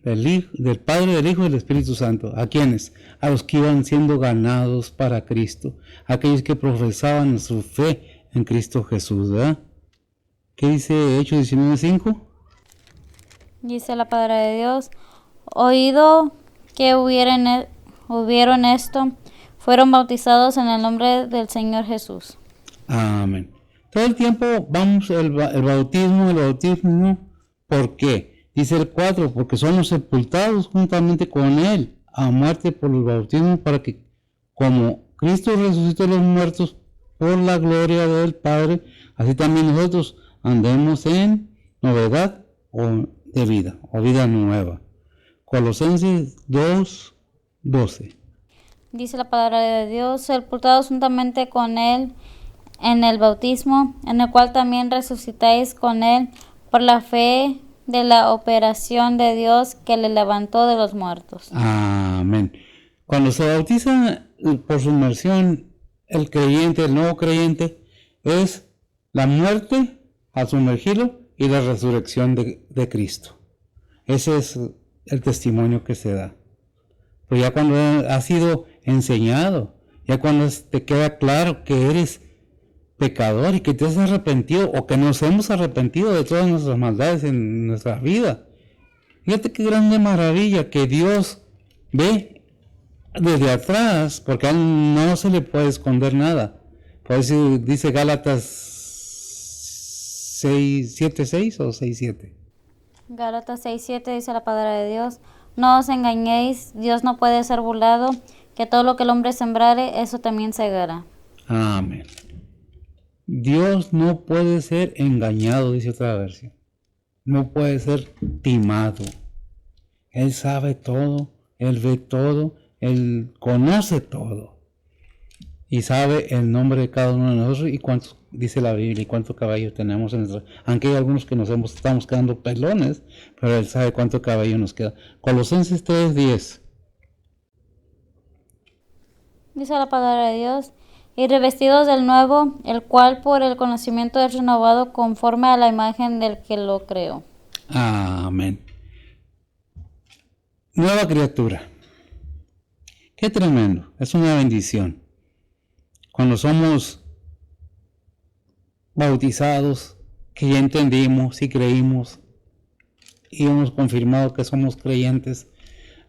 del Padre, del Hijo y del Espíritu Santo. ¿A quiénes? A los que iban siendo ganados para Cristo, aquellos que profesaban su fe en Cristo Jesús, ¿verdad? ¿Qué dice Hechos 19:5?
Dice la palabra de Dios: oído que hubieron esto, fueron bautizados en el nombre del Señor Jesús.
Amén. Todo el tiempo vamos el bautismo, ¿por qué? Dice el 4, porque somos sepultados juntamente con Él a muerte por el bautismo, para que, como Cristo resucitó a los muertos por la gloria del Padre, así también nosotros andemos en novedad de vida, o vida nueva. Colosenses 2:12.
Dice la palabra de Dios: sepultados juntamente con Él en el bautismo, en el cual también resucitáis con Él por la fe de la operación de Dios que le levantó de los muertos.
Amén. Cuando se bautiza por sumersión, el creyente, el nuevo creyente, es la muerte al sumergirlo y la resurrección de Cristo. Ese es el testimonio que se da. Pero ya cuando ha sido enseñado, ya cuando te queda claro que eres pecador y que te has arrepentido, o que nos hemos arrepentido de todas nuestras maldades en nuestra vida. Fíjate qué grande maravilla que Dios ve desde atrás, porque a Él no se le puede esconder nada. Por eso dice Gálatas 7:6 o 6:7.
Gálatas 6:7 dice la palabra de Dios: no os engañéis, Dios no puede ser burlado, que todo lo que el hombre sembrare, eso también segará.
Amén. Dios no puede ser engañado, dice otra versión. No puede ser timado. Él sabe todo, Él ve todo, Él conoce todo. Y sabe el nombre de cada uno de nosotros y cuántos, dice la Biblia, y cuántos cabellos tenemos en nuestra... Aunque hay algunos que estamos quedando pelones, pero Él sabe cuánto cabello nos queda. Colosenses 3:10.
Dice la palabra de Dios, y revestidos del nuevo, el cual por el conocimiento es renovado conforme a la imagen del que lo creó.
Amén. Nueva criatura. Qué tremendo, es una bendición. Cuando somos bautizados, que ya entendimos y creímos y hemos confirmado que somos creyentes,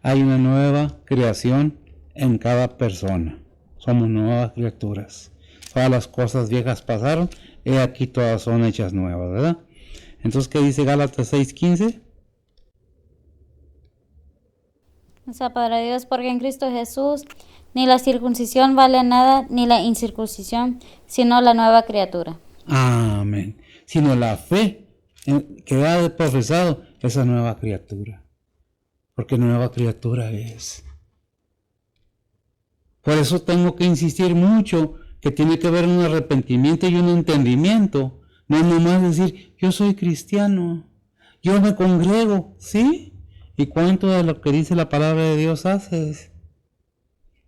hay una nueva creación en cada persona. Somos nuevas criaturas. Todas las cosas viejas pasaron, y aquí todas son hechas nuevas, ¿verdad? Entonces, ¿qué dice Gálatas 6:15?
Dice la palabra de Dios, porque en Cristo Jesús ni la circuncisión vale nada, ni la incircuncisión, sino la nueva criatura.
Amén. Sino la fe que ha profesado esa nueva criatura. Porque nueva criatura es. Por eso tengo que insistir mucho que tiene que haber un arrepentimiento y un entendimiento. No es nomás decir, yo soy cristiano, yo me congrego, ¿sí? ¿Y cuánto de lo que dice la palabra de Dios haces?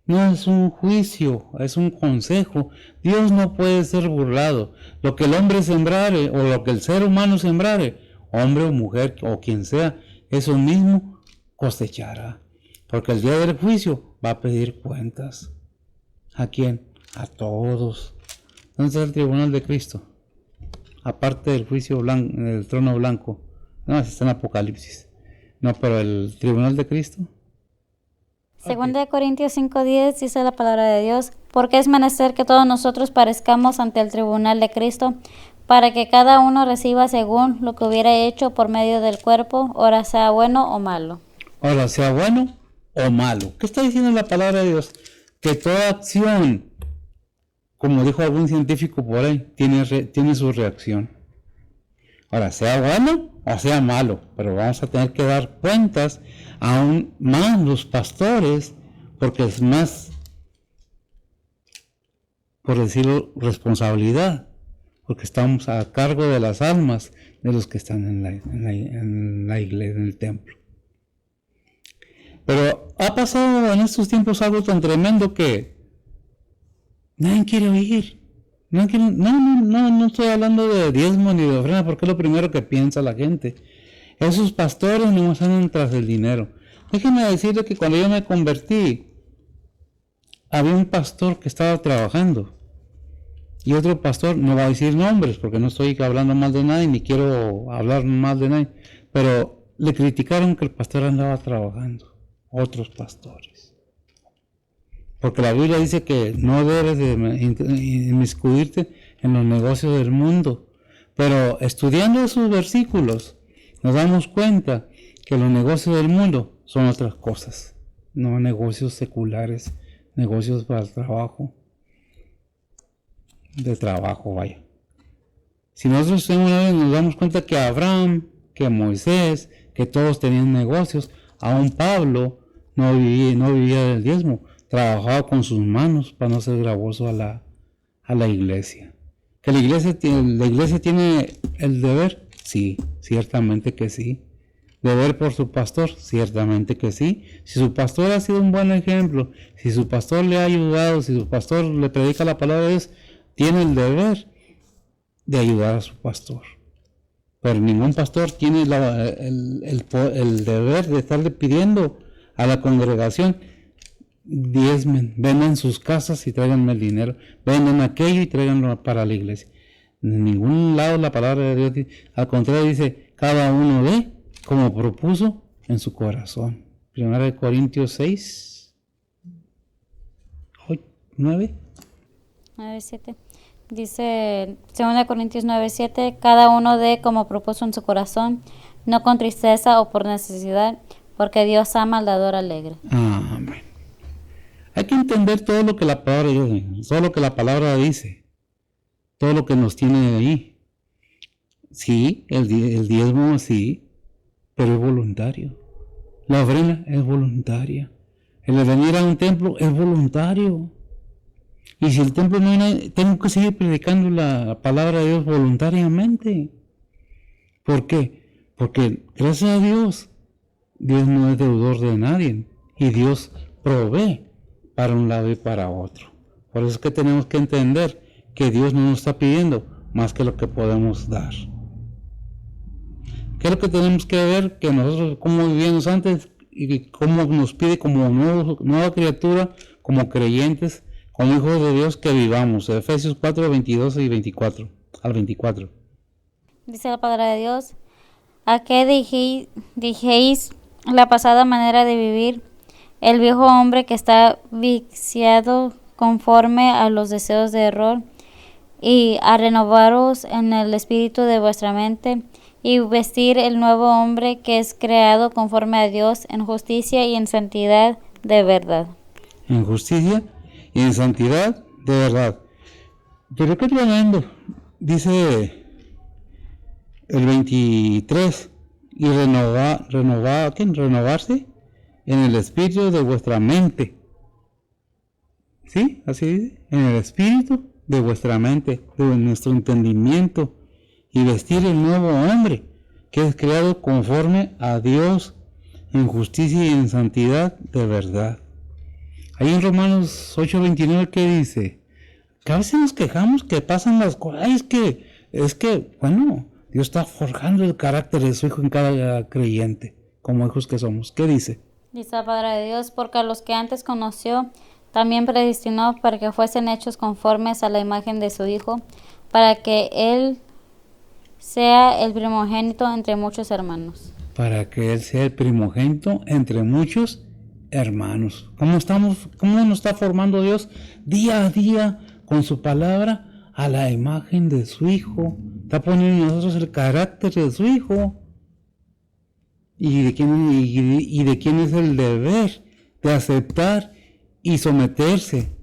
No es un juicio, es un consejo. Dios no puede ser burlado. Lo que el hombre sembrare o lo que el ser humano sembrare, hombre o mujer o quien sea, eso mismo cosechará. Porque el día del juicio va a pedir cuentas. ¿A quién? A todos. ¿Dónde está el tribunal de Cristo? Aparte del juicio blanco, del trono blanco. No, está en Apocalipsis. No, pero el tribunal de Cristo.
Segunda de Corintios 5:10 dice la palabra de Dios, porque es menester que todos nosotros parezcamos ante el tribunal de Cristo, para que cada uno reciba según lo que hubiera hecho por medio del cuerpo, ora sea bueno o malo.
Ahora, sea bueno o malo. ¿Qué está diciendo la palabra de Dios? Que toda acción, como dijo algún científico por ahí, tiene su reacción. Ahora, sea bueno o sea malo, pero vamos a tener que dar cuentas aún más los pastores, porque es más, por decirlo, responsabilidad, porque estamos a cargo de las almas de los que están en la iglesia, en el templo. Pero ha pasado en estos tiempos algo tan tremendo que nadie quiere oír. No estoy hablando de diezmo ni de ofrenda, porque es lo primero que piensa la gente. Esos pastores no andan tras el dinero. Déjenme decirle que cuando yo me convertí, había un pastor que estaba trabajando. Y otro pastor, no va a decir nombres, porque no estoy hablando mal de nadie, ni quiero hablar mal de nadie. Pero le criticaron que el pastor andaba trabajando. Otros pastores. Porque la Biblia dice que no debes de inmiscuirte en los negocios del mundo. Pero estudiando esos versículos, nos damos cuenta que los negocios del mundo son otras cosas. No negocios seculares, negocios para el trabajo. De trabajo, vaya. Si nosotros nos damos cuenta que Abraham, que Moisés, que todos tenían negocios, aún Pablo no vivía del diezmo. Trabajaba con sus manos para no ser gravoso a la iglesia. ¿Que la iglesia tiene el deber? Sí, ciertamente que sí. ¿Deber por su pastor? Ciertamente que sí. Si su pastor ha sido un buen ejemplo, si su pastor le ha ayudado, si su pastor le predica la palabra de Dios, tiene el deber de ayudar a su pastor. Pero ningún pastor tiene el deber de estarle pidiendo a la congregación: diezmen, vendan sus casas y tráiganme el dinero, vendan aquello y tráiganlo para la iglesia. En ningún lado la palabra de Dios, al contrario, dice: cada uno dé como propuso en su corazón. 1 Corintios 6, 9.
9:7. Dice 2 Corintios 9:7, cada uno dé como propuso en su corazón, no con tristeza o por necesidad, porque Dios ama al dador alegre.
Amén. Hay que entender todo lo que la palabra dice, todo lo que la palabra dice, todo lo que nos tiene ahí. Sí, el diezmo sí, pero es voluntario. La ofrenda es voluntaria. El venir a un templo es voluntario. Y si el templo no hay nadie, tengo que seguir predicando la palabra de Dios voluntariamente. ¿Por qué? Porque gracias a Dios, Dios no es deudor de nadie. Y Dios provee para un lado y para otro. Por eso es que tenemos que entender que Dios no nos está pidiendo más que lo que podemos dar. ¿Qué es lo que tenemos que ver? Que nosotros, cómo vivíamos antes y cómo nos pide como nueva criatura, como creyentes, como hijos de Dios, que vivamos. Efesios 4, 22 y 24 al 24.
Dice la palabra de Dios: ¿a qué dijéis la pasada manera de vivir? El viejo hombre que está viciado conforme a los deseos de error, y a renovaros en el espíritu de vuestra mente, y vestir el nuevo hombre que es creado conforme a Dios en justicia y en santidad de verdad.
En justicia y en santidad de verdad. Pero qué tremendo. Dice el 23, y renovarse en el espíritu de vuestra mente. ¿Sí? Así dice. En el espíritu de vuestra mente, de nuestro entendimiento, y vestir el nuevo hombre, que es creado conforme a Dios, en justicia y en santidad de verdad. Ahí en Romanos 8:29, ¿qué dice? Que a veces nos quejamos que pasan las cosas. Ay, es que, bueno, Dios está forjando el carácter de su Hijo en cada creyente, como hijos que somos. ¿Qué dice?
Dice la palabra de Dios: porque a los que antes conoció, también predestinó para que fuesen hechos conformes a la imagen de su Hijo, para que Él sea el primogénito entre muchos hermanos.
Para que Él sea el primogénito entre muchos hermanos. ¿Cómo nos está formando Dios día a día con su palabra a la imagen de su Hijo? Está poniendo en nosotros el carácter de su Hijo. ¿Y de quién es el deber de aceptar y someterse?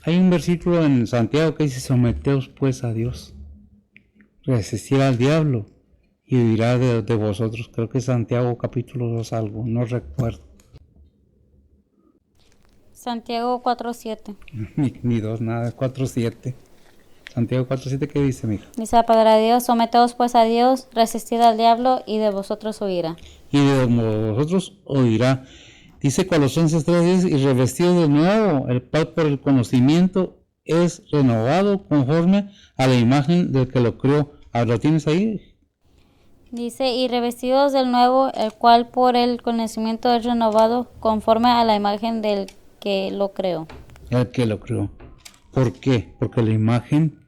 Hay un versículo en Santiago que dice: someteos pues a Dios, resistir al diablo y huirá de vosotros. Creo que es Santiago capítulo 2 algo, no recuerdo.
Santiago 4:7.
Ni 2, nada, 4:7. Santiago 4:7, ¿qué dice, mija?
Dice la palabra de Dios: someteos pues a Dios, resistid al diablo, y de vosotros huirá.
Y de vosotros oirá. Dice Colosenses 3:10, y revestido de nuevo, el cual por el conocimiento es renovado conforme a la imagen del que lo creó. ¿Lo tienes ahí?
Dice: y revestidos del nuevo, el cual por el conocimiento es renovado conforme a la imagen del que lo creó.
El que lo creó. ¿Por qué? Porque la imagen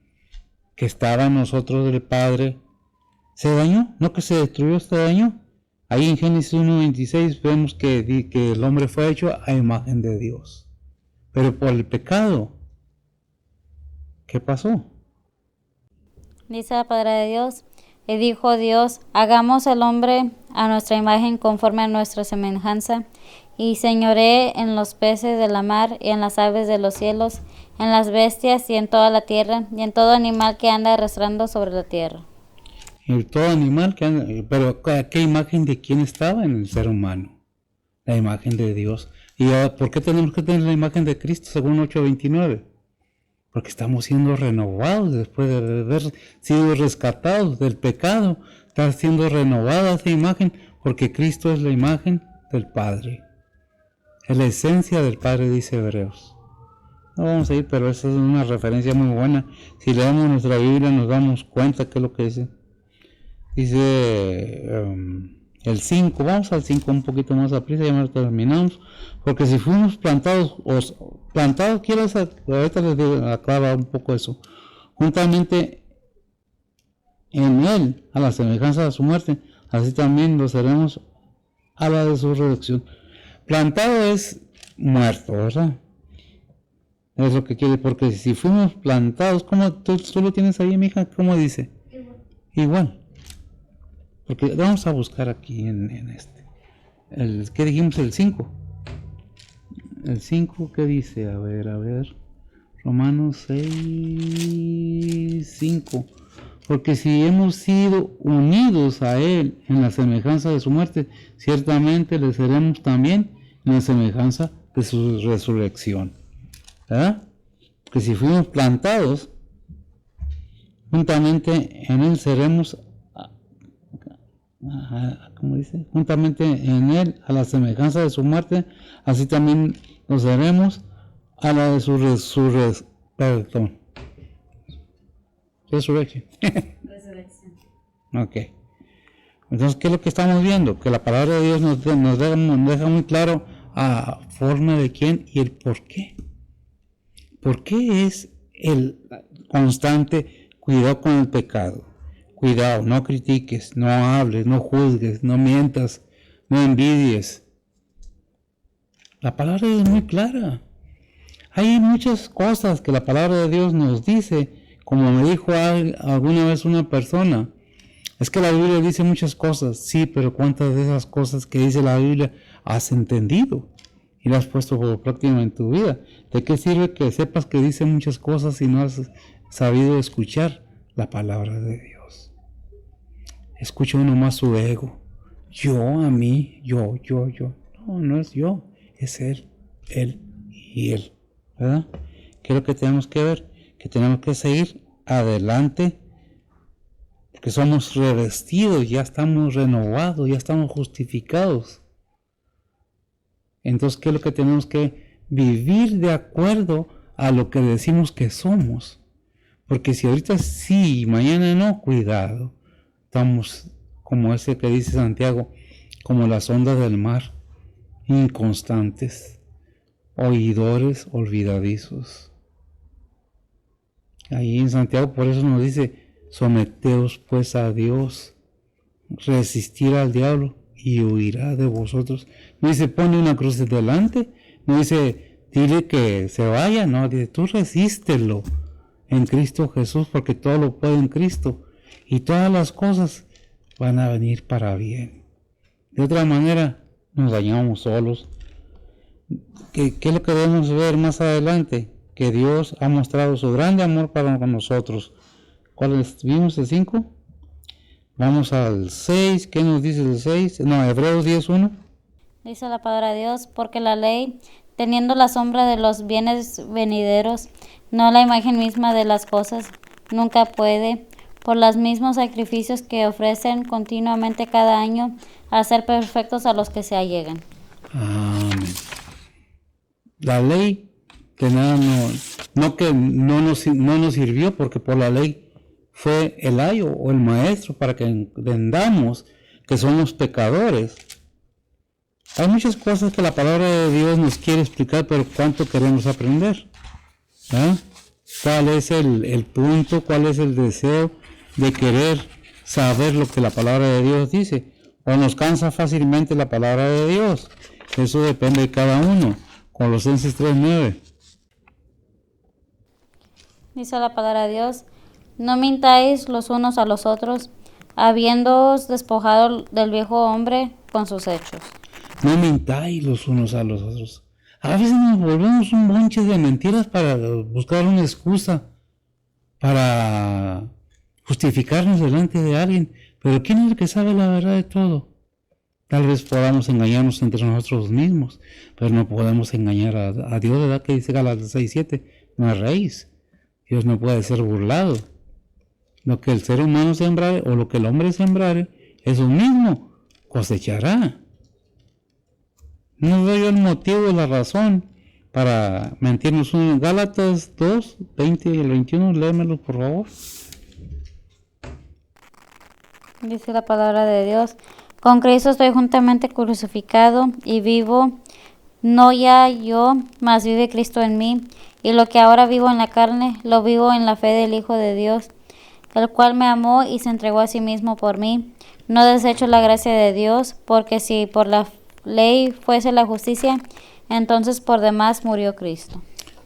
que estaba en nosotros del Padre se dañó, no que se destruyó, se dañó. Ahí en Génesis 1:26 vemos que el hombre fue hecho a imagen de Dios. Pero por el pecado, ¿qué pasó?
Dice la palabra de Dios: y dijo Dios: hagamos al hombre a nuestra imagen conforme a nuestra semejanza, y señoree en los peces de la mar, y en las aves de los cielos, en las bestias, y en toda la tierra, y en todo animal que anda arrastrando sobre la tierra.
En todo animal que anda, pero ¿qué imagen de quién estaba en el ser humano? La imagen de Dios. ¿Y por qué tenemos que tener la imagen de Cristo según 8:29? Porque estamos siendo renovados después de haber sido rescatados del pecado. Está siendo renovada esa imagen porque Cristo es la imagen del Padre. Es la esencia del Padre, dice Hebreos. No vamos a ir, pero esa es una referencia muy buena. Si leemos nuestra Biblia nos damos cuenta que es lo que dice. Dice el 5, vamos al 5 un poquito más a prisa, ya no terminamos. Porque si fuimos plantados quiero ahorita les aclaro un poco eso, juntamente en Él, a la semejanza de su muerte, así también lo seremos a la de su resurrección. Plantado es muerto, ¿verdad? Es lo que quiere, porque si fuimos plantados, ¿cómo tú lo tienes ahí, mija? ¿Cómo dice? Igual. Porque vamos a buscar aquí en este. ¿Qué dijimos? El 5. El 5, ¿qué dice? A ver. Romanos 6:5. Porque si hemos sido unidos a Él en la semejanza de su muerte, ciertamente le seremos también en la semejanza de su resurrección. ¿Verdad? Que si fuimos plantados, juntamente en él seremos, ¿cómo dice? Juntamente en él, a la semejanza de su muerte, así también lo seremos a la de su resurrección. Ok. Entonces, ¿qué es lo que estamos viendo? Que la palabra de Dios nos deja muy claro a forma de quién y el por qué. ¿Por qué es el constante cuidado con el pecado? Cuidado, no critiques, no hables, no juzgues, no mientas, no envidies. La palabra es muy clara. Hay muchas cosas que la palabra de Dios nos dice, como me dijo alguna vez una persona. Es que la Biblia dice muchas cosas, sí, pero ¿cuántas de esas cosas que dice la Biblia has entendido y las has puesto por práctica en tu vida? ¿De qué sirve que sepas que dice muchas cosas si no has sabido escuchar la palabra de Dios? Escucha uno más su ego. Yo, a mí, yo. No, no es yo, es él y él. ¿Verdad? ¿Qué es lo que tenemos que ver? Que tenemos que seguir adelante, porque somos revestidos, ya estamos renovados, ya estamos justificados. Entonces, ¿qué es lo que tenemos que vivir de acuerdo a lo que decimos que somos? Porque si ahorita sí y mañana no, cuidado. Estamos como ese que dice Santiago, como las ondas del mar, inconstantes, oidores olvidadizos. Ahí en Santiago por eso nos dice, someteos pues a Dios, resistir al diablo y huirá de vosotros. No dice pone una cruz delante, no dice dile que se vaya, no, dice tú resístelo en Cristo Jesús, porque todo lo puede en Cristo y todas las cosas van a venir para bien. De otra manera nos dañamos solos. ¿Qué es lo que debemos ver más adelante? Que Dios ha mostrado su grande amor para con nosotros. ¿Cuál vimos el 5? Vamos al 6. ¿Qué nos dice el 6? No, Hebreos 10:1.
Dice la palabra de Dios, porque la ley, teniendo la sombra de los bienes venideros, no la imagen misma de las cosas, nunca puede, por los mismos sacrificios que ofrecen continuamente cada año, hacer perfectos a los que se allegan.
Amén. La ley que nada no nos sirvió, porque por la ley fue el ayo o el maestro para que entendamos que somos pecadores. Hay muchas cosas que la palabra de Dios nos quiere explicar, pero ¿cuánto queremos aprender? ¿Ah? ¿Cuál es el punto? ¿Cuál es el deseo de querer saber lo que la palabra de Dios dice? ¿O nos cansa fácilmente la palabra de Dios? Eso depende de cada uno. Colosenses 3:9.
Dice la palabra de Dios, no mintáis los unos a los otros, habiéndoos despojado del viejo hombre con sus hechos.
No mintáis los unos a los otros. A veces nos volvemos un bonche de mentiras para buscar una excusa, para justificarnos delante de alguien. Pero ¿quién es el que sabe la verdad de todo? Tal vez podamos engañarnos entre nosotros mismos, pero no podemos engañar a Dios, ¿verdad? Que dice Gálatas 6:7, no erréis. Dios no puede ser burlado. Lo que el ser humano sembrare o lo que el hombre sembrare, eso mismo cosechará. No doy el motivo y la razón para mentirnos. Gálatas 2:20 y el 21, léemelo por favor.
Dice la palabra de Dios, con Cristo estoy juntamente crucificado y vivo, no ya yo, mas vive Cristo en mí, y lo que ahora vivo en la carne, lo vivo en la fe del Hijo de Dios, el cual me amó y se entregó a sí mismo por mí. No desecho la gracia de Dios, porque si por la ley fuese la justicia, entonces por demás murió Cristo.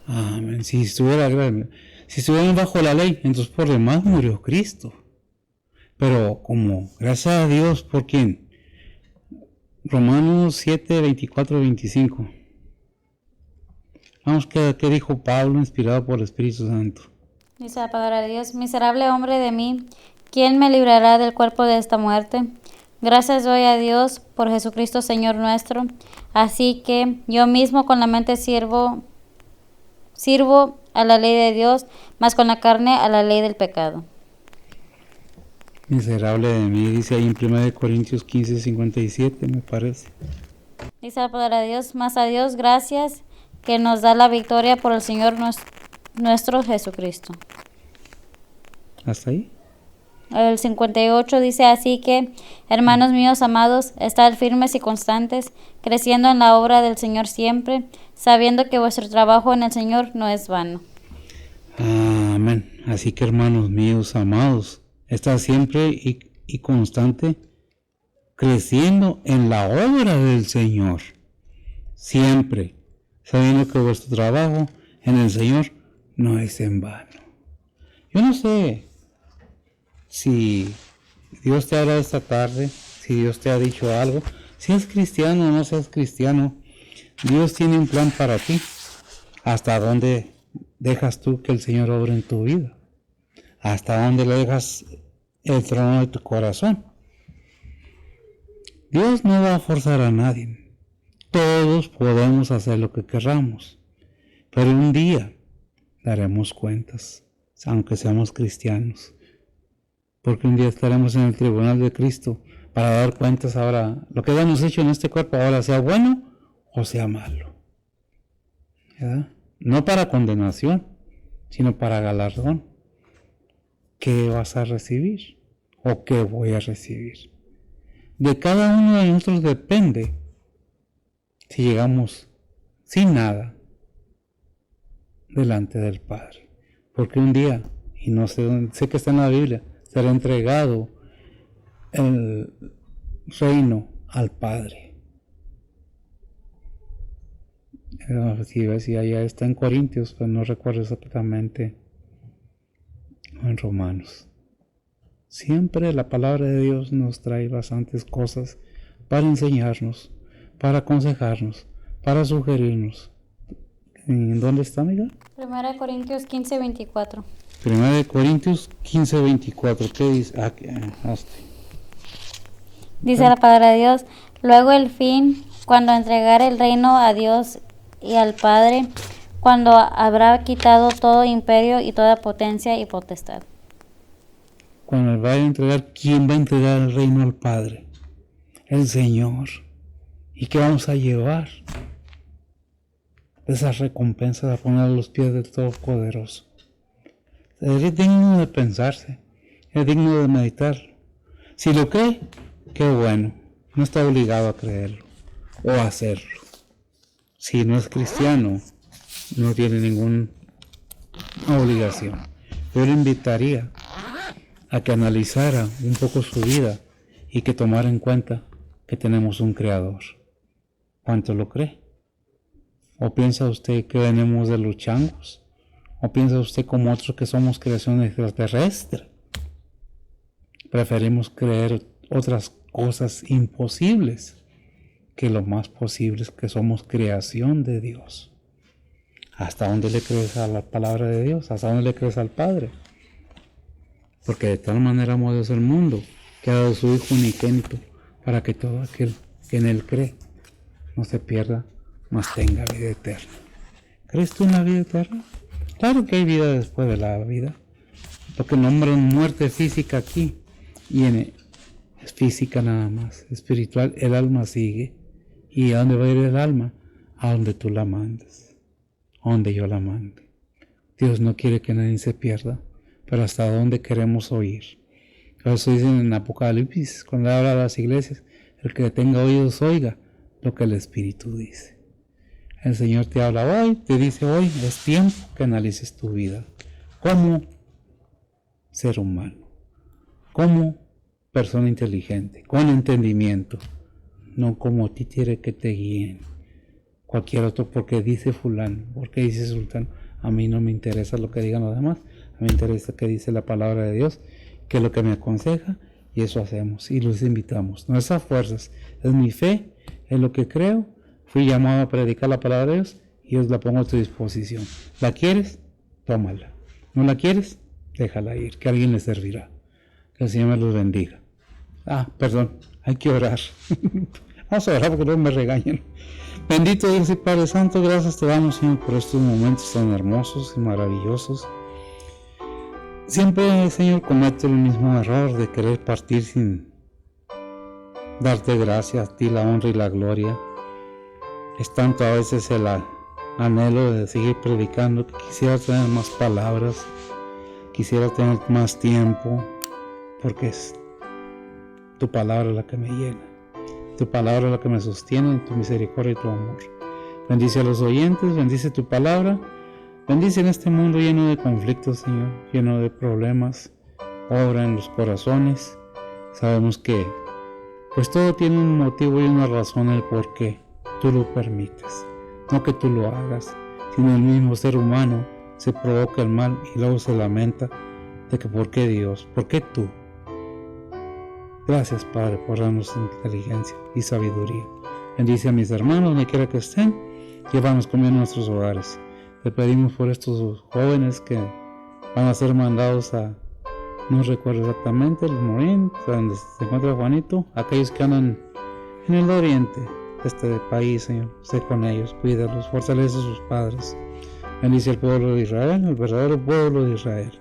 Amén. Si estuvieran bajo la ley, entonces por demás murió Cristo. Pero como gracias a Dios, ¿por quién? Romanos 7:24-25. Vamos, ¿qué dijo Pablo inspirado por el Espíritu Santo?
Dice la palabra de Dios, miserable hombre de mí, ¿quién me librará del cuerpo de esta muerte? Gracias doy a Dios por Jesucristo Señor nuestro. Así que yo mismo con la mente sirvo a la ley de Dios, mas con la carne a la ley del pecado.
Miserable de mí, dice ahí en 1 Corintios 15:57, me parece.
Dice la palabra de Dios, más a Dios gracias que nos da la victoria por el Señor nuestro Jesucristo.
¿Hasta ahí?
El 58 dice, así que, hermanos míos amados, estad firmes y constantes, creciendo en la obra del Señor siempre, sabiendo que vuestro trabajo en el Señor no es vano.
Amén. Así que, hermanos míos amados, estad siempre y constante, creciendo en la obra del Señor, siempre, sabiendo que vuestro trabajo en el Señor no es en vano. Yo no sé si Dios te habla esta tarde, si Dios te ha dicho algo, si es cristiano o no seas cristiano, Dios tiene un plan para ti. ¿Hasta dónde dejas tú que el Señor obre en tu vida? ¿Hasta dónde le dejas el trono de tu corazón? Dios no va a forzar a nadie. Todos podemos hacer lo que querramos, pero un día daremos cuentas, aunque seamos cristianos. Porque un día estaremos en el tribunal de Cristo para dar cuentas ahora, lo que hayamos hecho en este cuerpo ahora, sea bueno o sea malo. ¿Verdad? No para condenación, sino para galardón. ¿Qué vas a recibir? ¿O qué voy a recibir? De cada uno de nosotros depende si llegamos sin nada delante del Padre. Porque un día, y no sé dónde, sé que está en la Biblia, será entregado el reino al Padre. Si allá está en Corintios, pero no recuerdo exactamente, o en Romanos. Siempre la palabra de Dios nos trae bastantes cosas para enseñarnos, para aconsejarnos, para sugerirnos. ¿En dónde está, amiga?
1 Corintios 15:24.
1 Corintios 15:24. ¿Qué dice?
Dice la palabra de Dios, luego el fin, cuando entregare el reino a Dios y al Padre, cuando habrá quitado todo imperio y toda potencia y potestad.
Cuando vaya a entregar, ¿quién va a entregar el reino al Padre? El Señor. ¿Y qué vamos a llevar? Esas recompensas a poner a los pies del Todopoderoso. Es digno de pensarse, es digno de meditar. Si lo cree, qué bueno, no está obligado a creerlo o a hacerlo. Si no es cristiano, no tiene ninguna obligación. Yo le invitaría a que analizara un poco su vida y que tomara en cuenta que tenemos un Creador. ¿Cuánto lo cree? ¿O piensa usted que venimos de los changos? ¿O piensa usted como otros que somos creación extraterrestre? Preferimos creer otras cosas imposibles que lo más posible es que somos creación de Dios. ¿Hasta dónde le crees a la palabra de Dios? ¿Hasta dónde le crees al Padre? Porque de tal manera amó Dios el mundo que ha dado su Hijo unigénito para que todo aquel que en Él cree no se pierda, mas tenga vida eterna. ¿Crees tú en la vida eterna? Claro que hay vida después de la vida. Lo que nombran muerte física aquí es física nada más. Espiritual, el alma sigue. ¿Y a dónde va a ir el alma? A donde tú la mandes, a donde yo la mande. Dios no quiere que nadie se pierda, pero hasta dónde queremos oír. Por eso dicen en Apocalipsis, cuando habla a las iglesias, el que tenga oídos oiga lo que el Espíritu dice. El Señor te habla hoy, te dice hoy, es tiempo que analices tu vida como ser humano, como persona inteligente, con entendimiento, no como títere que te guíen. Cualquier otro, porque dice fulano, porque dice sultano. A mí no me interesa lo que digan los demás, a mí me interesa que dice la palabra de Dios, que es lo que me aconseja, y eso hacemos, y los invitamos. No es a fuerzas, es mi fe, es lo que creo. Fui llamado a predicar la palabra de Dios y os la pongo a tu disposición. ¿La quieres? Tómala. ¿No la quieres? Déjala ir, que alguien le servirá. Que el Señor me los bendiga. Perdón, hay que orar. Vamos a orar porque luego me regañan. Bendito Dios y Padre Santo, gracias te damos, Señor, por estos momentos tan hermosos y maravillosos. Siempre, Señor, cometo el mismo error de querer partir sin darte gracias a ti, la honra y la gloria. Es tanto a veces el anhelo de seguir predicando que quisiera tener más palabras, quisiera tener más tiempo, porque es tu palabra la que me llena, tu palabra la que me sostiene en tu misericordia y tu amor. Bendice a los oyentes, bendice tu palabra, bendice en este mundo lleno de conflictos, Señor, lleno de problemas, obra en los corazones. Sabemos que pues todo tiene un motivo y una razón el por qué tú lo permites, no que tú lo hagas, sino el mismo ser humano se provoca el mal y luego se lamenta de que por qué Dios, por qué tú. Gracias, Padre, por darnos inteligencia y sabiduría. Bendice a mis hermanos donde quiera que estén, llévanos conmigo a nuestros hogares. Te pedimos por estos jóvenes que van a ser mandados a, no recuerdo exactamente, el Morín, donde se encuentra Juanito, aquellos que andan en el oriente de este país, Señor. Sé con ellos, cuídalos, fortalece a sus padres. Bendice al pueblo de Israel, el verdadero pueblo de Israel,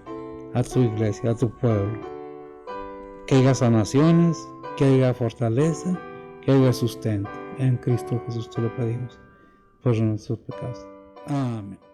a tu iglesia, a tu pueblo. Que haya sanaciones, que haya fortaleza, que haya sustento. En Cristo Jesús te lo pedimos por nuestros pecados. Amén.